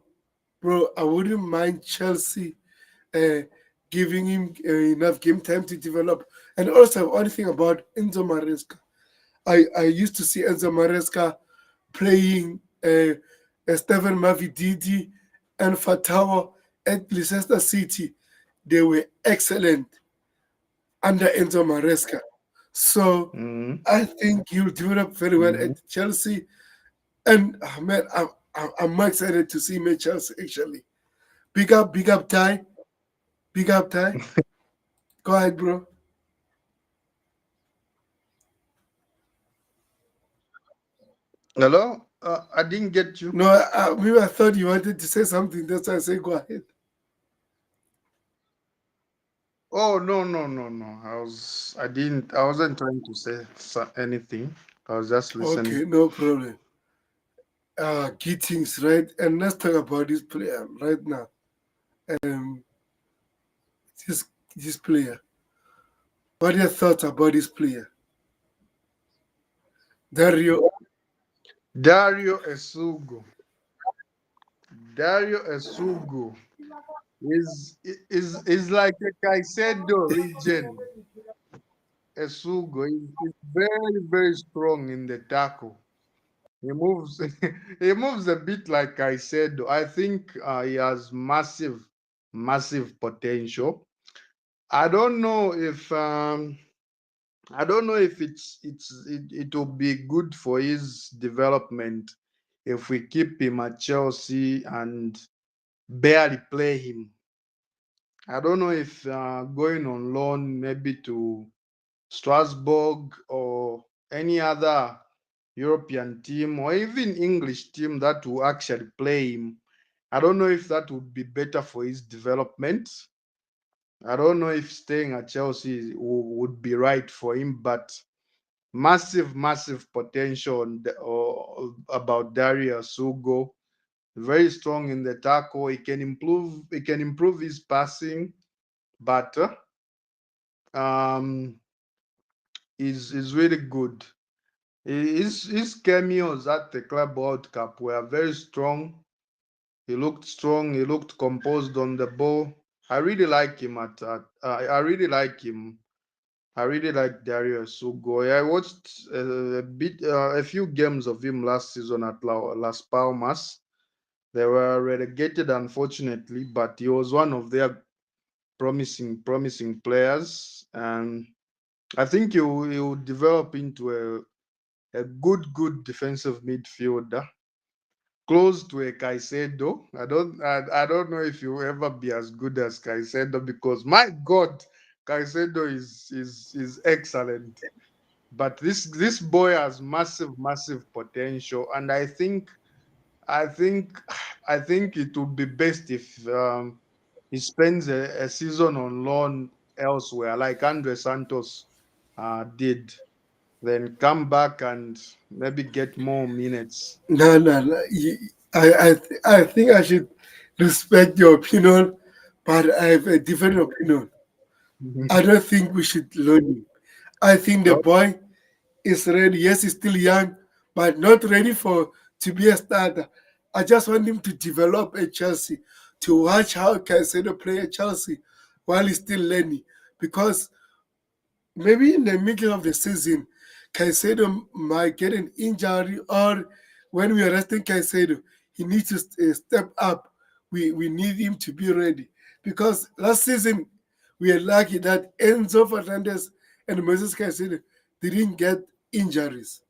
bro, I wouldn't mind Chelsea uh, giving him enough game time to develop. And also, one thing about Enzo Maresca, I used to see Enzo Maresca playing Stephen Mavididi and Fatawa at Leicester City. They were excellent under Enzo Maresca. So Mm-hmm. I think he'll develop very well Mm-hmm. at Chelsea. And man, I'm more excited to see him at Chelsea actually. Big up, Ty. Big up, Ty. Go ahead, bro. Hello? I didn't get you. No, maybe I thought you wanted to say something. That's why I say go ahead. Oh, no, no, no, no. I wasn't trying to say anything. I was just listening. Okay, no problem. Gittings, right? And let's talk about this player right now. Um, this this player. What are your thoughts about this player, Dario? Dario Esugo. Dario Esugo is like a Caicedo region. Esugo is very, very strong in the tackle. He moves he moves a bit like Caicedo. I think he has massive, massive potential. I don't know if I don't know if it will be good for his development if we keep him at Chelsea and barely play him. I don't know if going on loan maybe to Strasbourg or any other European team or even English team that will actually play him. I don't know if that would be better for his development. I don't know if staying at Chelsea would be right for him, but massive, massive potential about Darius Sugo. Very strong in the tackle. He can improve. He can improve his passing, but um, is really good. His cameos at the Club World Cup were very strong. He looked strong. He looked composed on the ball. I really like him. I really like him. I really like Darius Sugo. I watched a few games of him last season at Las Palmas. They were relegated, unfortunately, but he was one of their promising players, and I think he will develop into a good defensive midfielder, close to a Caicedo. I don't know if you will ever be as good as Caicedo because my God, Caicedo is excellent. But this boy has massive potential, and I think I think it would be best if he spends a season on loan elsewhere, like Andre Santos did, then come back and maybe get more minutes. No, no, no. I think I should respect your opinion, but I have a different opinion. I don't think we should loan him. I think the Oh, boy is ready. Yes, he's still young, but not ready for to be a starter. I just want him to develop at Chelsea, to watch how Caicedo play at Chelsea while he's still learning. Because maybe in the middle of the season, Caicedo might get an injury, or when we are resting Caicedo, he needs to step up. We need him to be ready because last season we are lucky that Enzo Fernandez and Moses Caicedo didn't get injuries.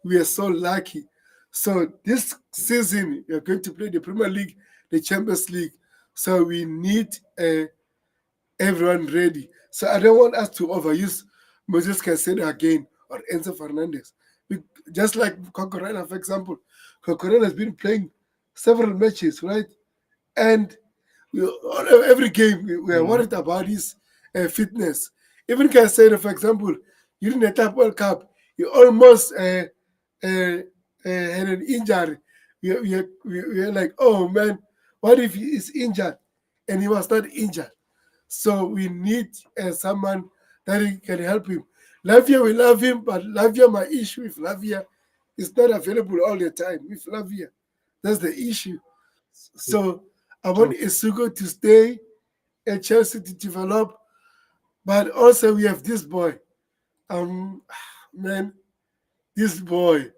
We are so lucky. So this season we are going to play the Premier League, the Champions League. So we need everyone ready. So I don't want us to overuse Moses Caicedo again or Enzo Fernandez. Just like Cocorena, for example. Cocorena has been playing several matches, right? And every game we are mhm. worried about his fitness. Even Caicedo, for example, during the Tap World Cup, he almost had an injury. We are like, oh man, what if he is injured? And he was not injured. So we need someone that can help him. Lavia, we love him, but Lavia, my issue with Lavia is not available all the time. With Lavia, that's the issue. So I want True. Isugo to stay at Chelsea to develop, but also we have this boy. Um, man, this boy,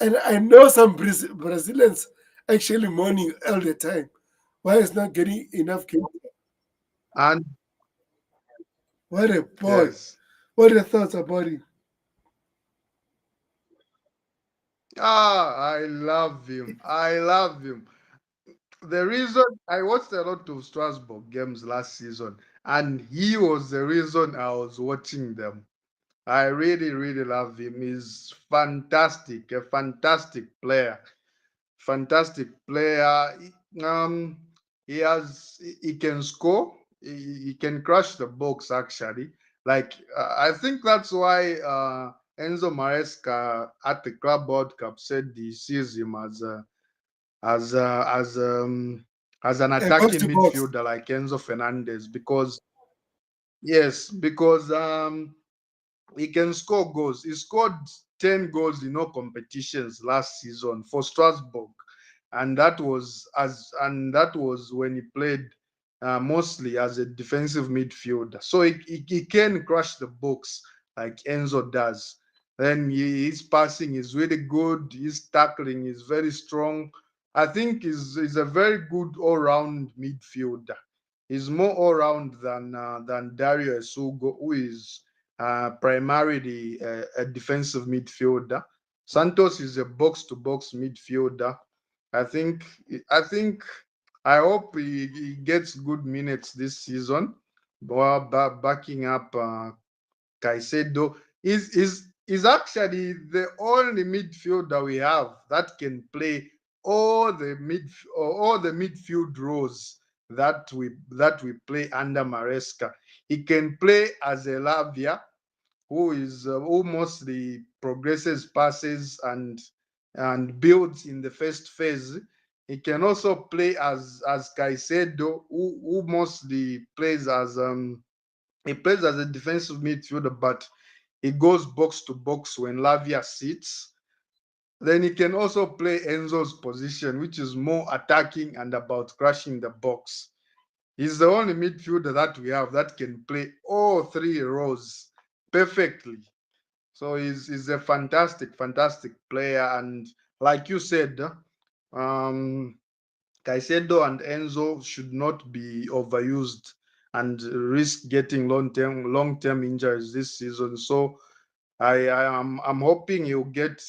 and I know some Brazilians actually mourning all the time. Why is not getting enough game? And What a boy! yes. What are your thoughts about him? I love him. I love him. The reason I watched a lot of Strasbourg games last season, and he was the reason I was watching them. I really, really love him. He's fantastic, a fantastic player. Fantastic player. He can score. He can crush the box actually. Like I think that's why Enzo Maresca at the Club World Cup said he sees him as a, as um as an Box attacking to box. midfielder like Enzo Fernandez because yes, because he can score goals. He scored 10 goals in all competitions last season for Strasbourg. And that was when he played mostly as a defensive midfielder. So he can crush the box like Enzo does. Then his passing is really good. His tackling is very strong. I think he's a very good all-round midfielder. He's more all-round than Dario Esugo, who is primarily a defensive midfielder. Santos is a box-to-box midfielder. I think. I think. I hope he gets good minutes this season. While backing up Caicedo is actually the only midfielder we have that can play all the midfield roles that we play under Maresca. He can play as a Lavia, who mostly progresses passes and builds in the first phase. He can also play as Caicedo, who mostly plays as a defensive midfielder, but he goes box to box when Lavia sits. Then he can also play Enzo's position, which is more attacking and about crushing the box. He's the only midfielder that we have that can play all three roles perfectly. So he's a fantastic, fantastic player. And like you said, um, Caicedo and Enzo should not be overused and risk getting long term injuries this season. So I'm hoping he'll get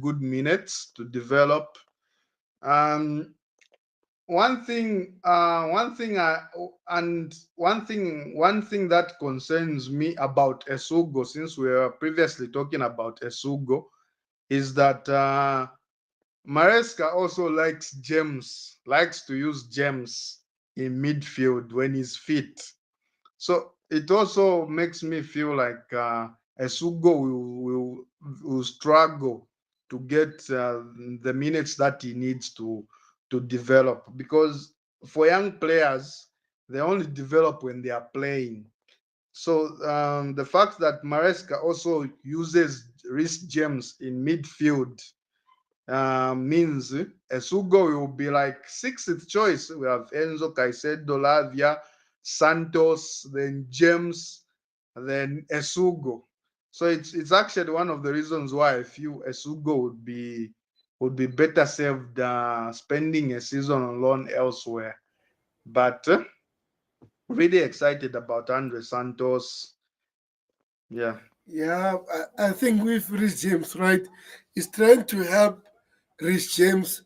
good minutes to develop. Um, one thing that concerns me about Esugo, since we were previously talking about Esugo, is that Maresca also likes to use gems in midfield when he's fit. So it also makes me feel like Esugo will struggle to get the minutes that he needs to develop, because for young players, they only develop when they are playing. So the fact that Maresca also uses wrist gems in midfield means Esugo will be like sixth choice. We have Enzo, Caicedo, Lavia, Santos, then James, then Esugo. So it's actually one of the reasons why I feel Esugo would be better served spending a season on loan elsewhere. But really excited about Andre Santos. Yeah. Yeah, I think with Rich James, right, is trying to help Rich James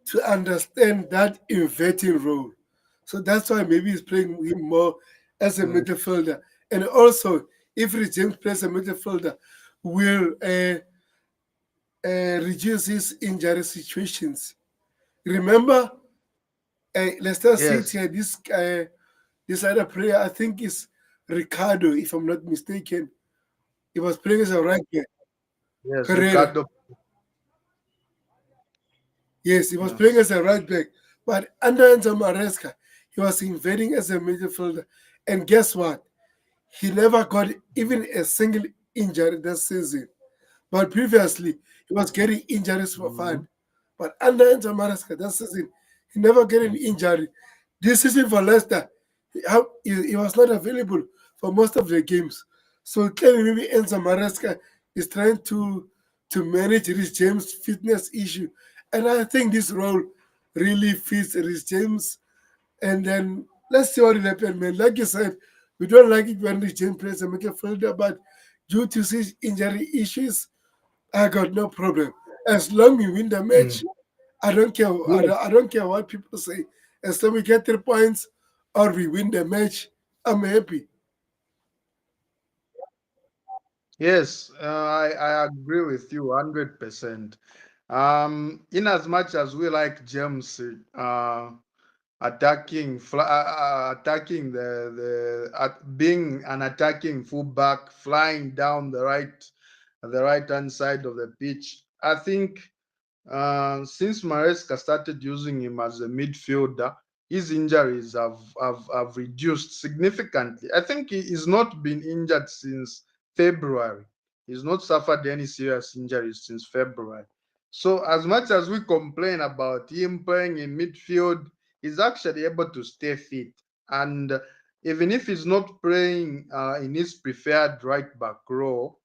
to understand that inverting role. So that's why maybe he's playing him more as a Mm. midfielder. And also, if Rich James plays a midfielder, will reduce his injury situations. Remember, Leicester Yes. City, this other player, I think is Ricardo, if I'm not mistaken. He was playing as a right back. Yes. Herrera. Ricardo. Yes, he was playing Yes. as a right back. But under Enzo Maresca, He was invading as a midfielder. And guess what? He never got even a single injury this season. But previously, he was getting injuries for Mhm. fun. But under Enzo Maresca this season, he never get an injury. This season for Leicester, he was not available for most of the games. So clearly, maybe Enzo Maresca is trying to manage Rhys James' fitness issue. And I think this role really fits Rhys James. And then let's see what will happen, man. Like you said, we don't like it when Rhys James plays a midfielder, but due to his injury issues, I got no problem. As long we win the match, Mm. I don't care. Yes, I don't care what people say. As long we get 3 points or we win the match, I'm happy. yes, I agree with you 100%. In as much as we like James attacking being an attacking fullback, flying down the right hand side of the pitch, I think since Maresca started using him as a midfielder, his injuries have reduced significantly. I think he's not been injured since February. He's not suffered any serious injuries since February. So, as much as we complain about him playing in midfield, he's actually able to stay fit. And even if he's not playing in his preferred right back role,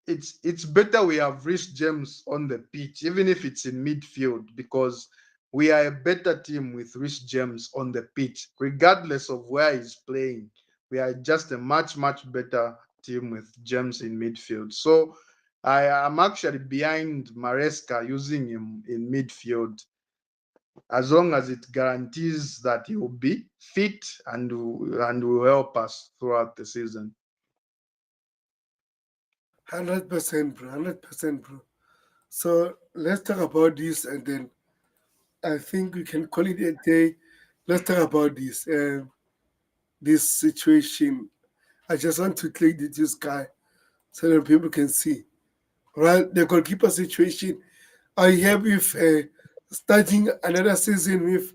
it's better we have Rhys James on the pitch, even if it's in midfield, because we are a better team with Rhys James on the pitch, regardless of where he's playing. We are just a much better team with James in midfield. So I am actually behind Maresca using him in midfield as long as it guarantees that he will be fit and will help us throughout the season. 100%, bro. 100%, bro. So let's talk about this, and then I think we can call it a day. Let's talk about this situation. I just want to click this guy so that people can see. Right, the goalkeeper situation. I have with starting another season with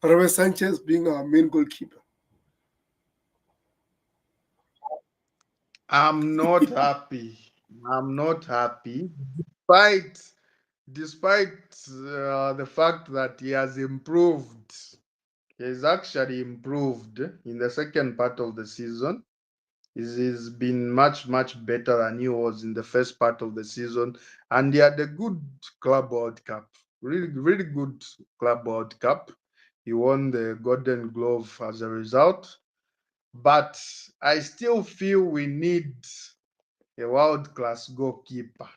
Robert Sanchez being our main goalkeeper. I'm not happy. I'm not happy, despite the fact that he has improved. He has actually improved in the second part of the season. He's been much better than he was in the first part of the season, and he had a good Club World Cup. Really good Club World Cup. He won the Golden Glove as a result. But I still feel we need a world-class goalkeeper.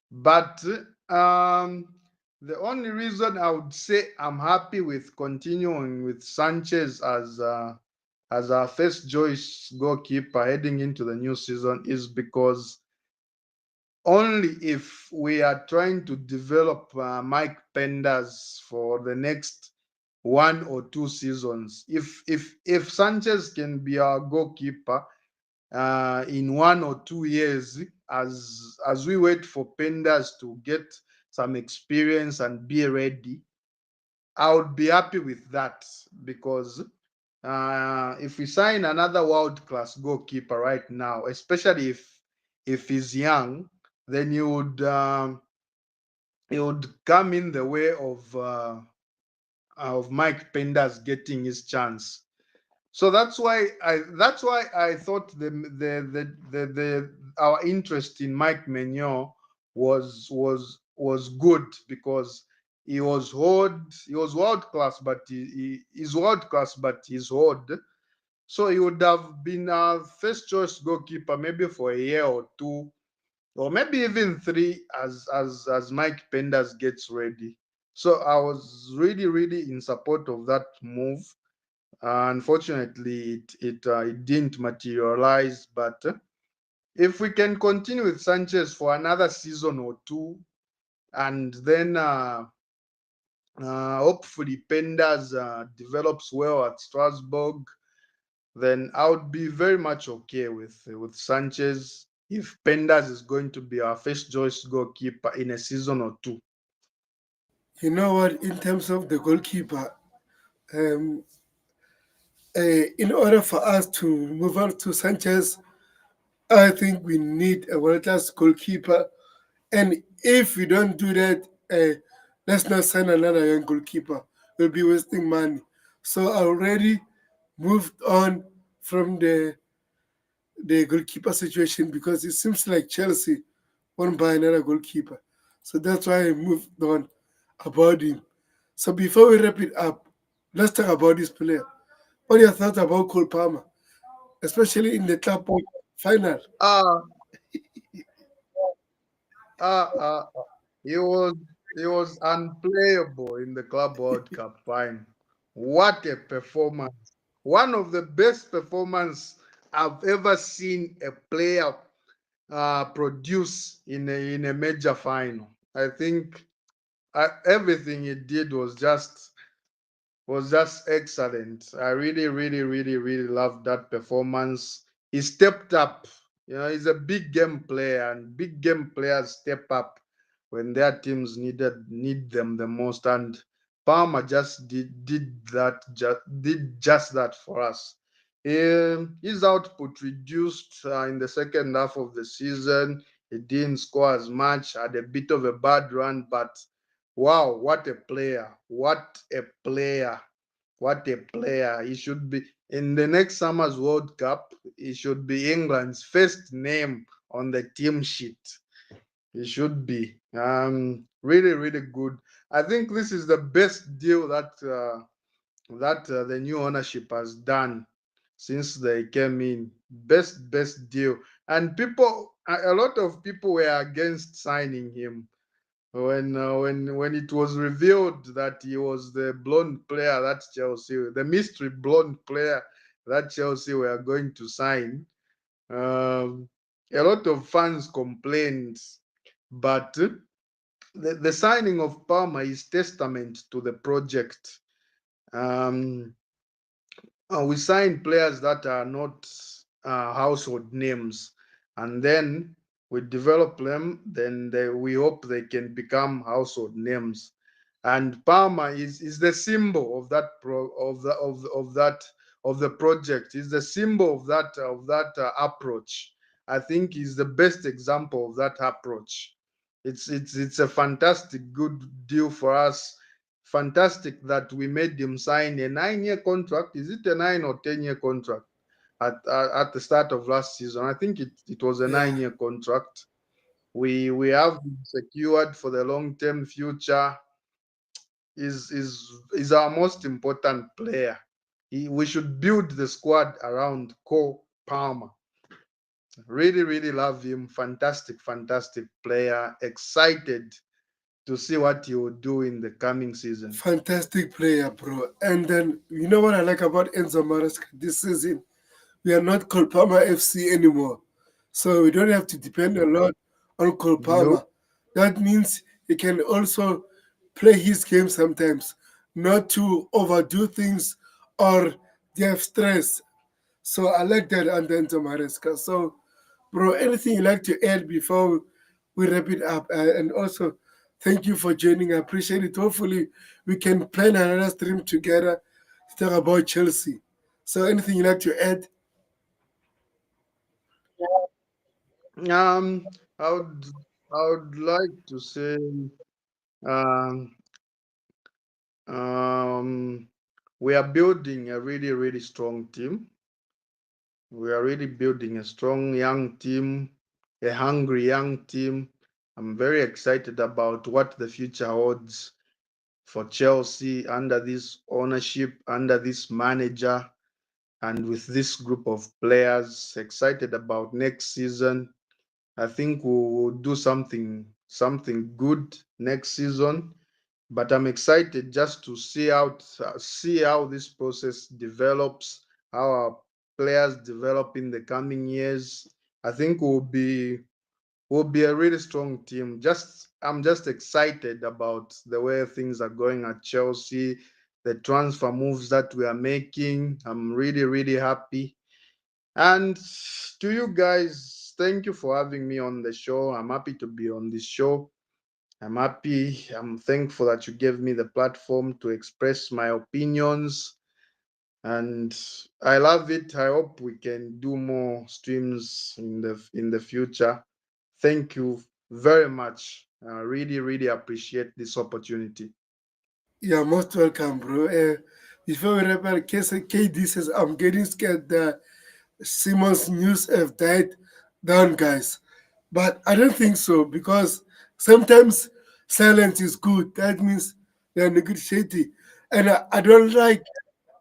But the only reason I would say I'm happy with continuing with Sanchez as our first choice goalkeeper heading into the new season is because only if we are trying to develop Mike Penders for the next 1 or 2 seasons. If Sanchez can be our goalkeeper in 1 or 2 years, as we wait for Penders to get some experience and be ready, I would be happy with that, because if we sign another world class goalkeeper right now, especially if he's young, then he would come in the way of Mike Penders getting his chance. So that's why I thought the our interest in Mike Maignan was good, because he was world class, but he's world class, but he's old. So he would have been our first choice goalkeeper maybe for a year or two, or maybe even three, as Mike Penders gets ready. So I was really in support of that move. Unfortunately, it didn't materialize. But if we can continue with Sanchez for another season or two, and then hopefully Penders develops well at Strasbourg, then I would be very much okay with Sanchez if Penders is going to be our first choice goalkeeper in a season or two. You know what? In terms of the goalkeeper, um, In order for us to move on to Sanchez, I think we need a world class goalkeeper. And if we don't do that, let's not sign another young goalkeeper. We'll be wasting money. So I already moved on from the goalkeeper situation because it seems like Chelsea won't buy another goalkeeper. So that's why I moved on about him. So before we wrap it up, let's talk about this player. What are your thoughts about Cole Palmer, especially in the club final? Uh, uh, uh, he was he was unplayable in the Club World Cup final. What a performance! One of the best performance I've ever seen a player produce in a major final. I think everything he did was just excellent. I really, really, really, really loved that performance. He stepped up. You know, he's a big game player, and big game players step up when their teams need them the most. And Palmer just did just that for us. His output reduced in the second half of the season. He didn't score as much. Had a bit of a bad run, but wow, what a player! What a player! What a player. He should be in the next summer's World Cup. He should be England's first name on the team sheet. He should be. Really, really good. I think this is the best deal that the new ownership has done since they came in. Best deal. And a lot of people were against signing him when it was revealed that he was the blonde player that Chelsea, the mystery blonde player that Chelsea were going to sign. Um, a lot of fans complained, but the signing of Palmer is testament to the project. Um, we sign players that are not household names, and then we develop them. Then we hope they can become household names. And Palmer is the symbol of that of the project. Is the symbol of that approach. I think he's the best example of that approach. It's a fantastic good deal for us. Fantastic that we made him sign a 9-year contract. Is it a 9 or 10-year contract at the start of last season? I think it was a Yeah, 9-year contract. We have him secured for the long term future. Is our most important player. We should build the squad around Cole Palmer. Really, really love him. Fantastic player. Excited to see what he will do in the coming season. fantastic player, bro. And then you know what I like about Enzo Maresca this season? We are not Kolpama FC anymore. So we don't have to depend a lot on No, Kolpama. That means he can also play his game sometimes, not to overdo things or they have stress. So I like that under Enzo Maresca. So, bro, anything you like to add before we wrap it up? And also, thank you for joining. I appreciate it. Hopefully, we can plan another stream together to talk about Chelsea. So, anything you like to add? um, I would like to say, um, um, we are building a really really strong team. We are really building a strong young team, a hungry young team. I'm very excited about what the future holds for Chelsea under this ownership, under this manager, and with this group of players. Excited about next season. I think we will do something good next season. But I'm excited just to see how this process develops, how our players develop in the coming years. I think we'll be a really strong team. I'm just excited about the way things are going at Chelsea, the transfer moves that we are making. I'm really really happy. And to you guys, thank you for having me on the show. I'm happy to be on this show. I'm happy. I'm thankful that you gave me the platform to express my opinions. and I love it. I hope we can do more streams in the future. Thank you very much. I really, really appreciate this opportunity. You're most welcome, bro. Before we wrap up, KD says, I'm getting scared that Simon's news have died down, guys. But I don't think so because sometimes silence is good. That means they're negotiating. And I don't like,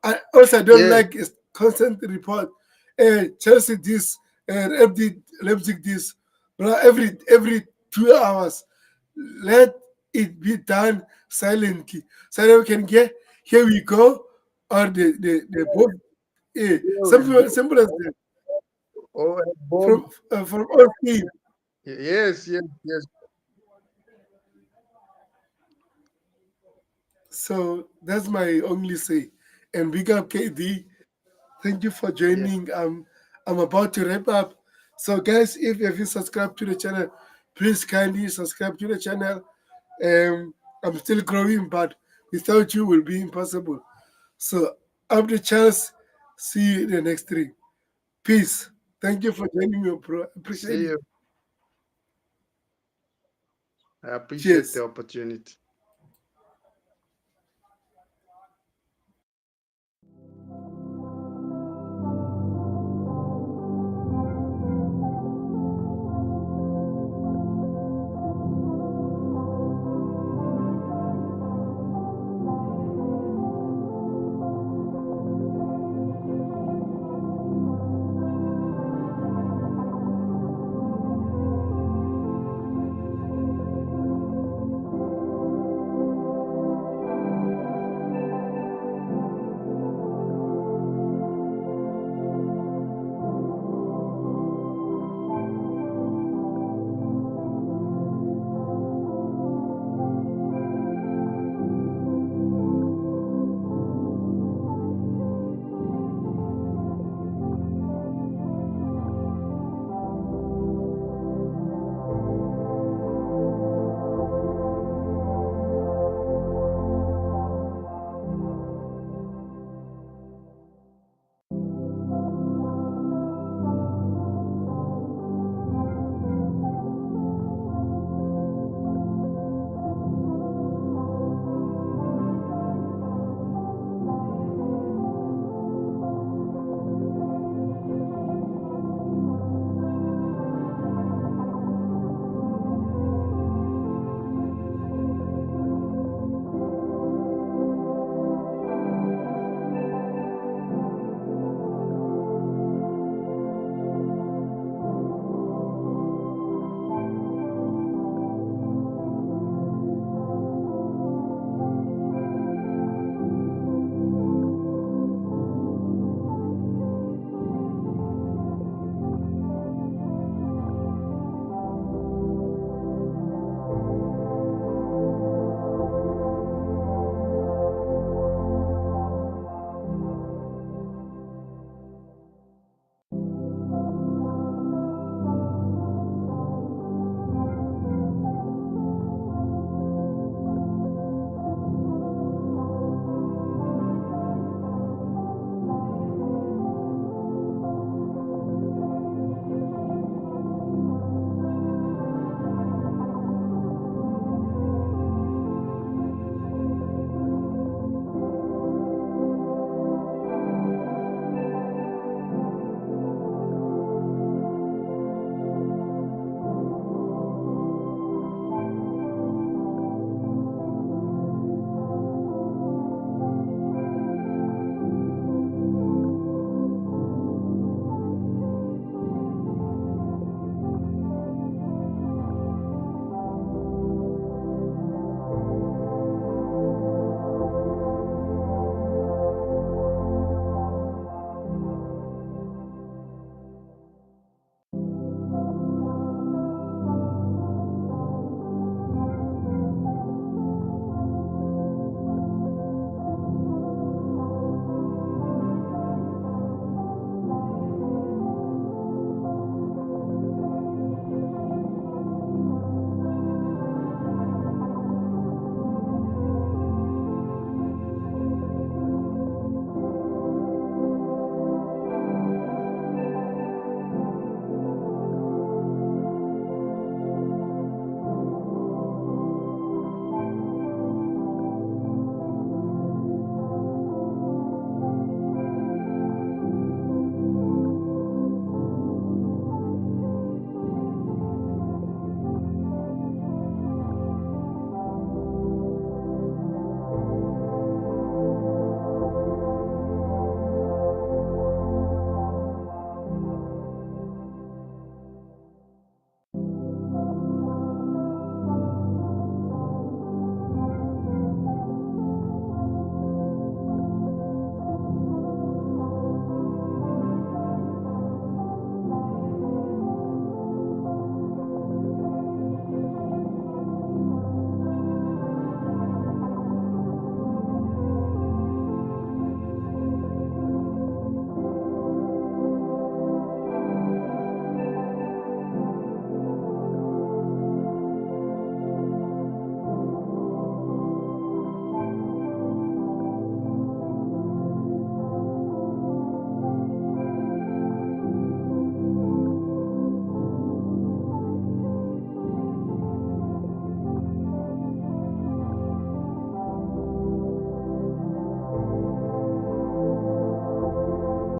I don't Yes, like is constant report. Chelsea this, FD Leipzig this. Bro, every 2 hours, let it be done silently so that we can get here we go or the both here we simple go. simple as that Oh, Bob. from all team. Yes, yes, yes, So that's my only say. And big up KD. Thank you for yes. joining. I'm about to wrap up. So guys, if you haven't subscribed to the channel, please kindly subscribe to the channel. I'm still growing, but without you will be impossible. So up the chance. See you in the next stream. Peace. Thank you for joining me, bro. Appreciate See it. you. I appreciate the Cheers. opportunity.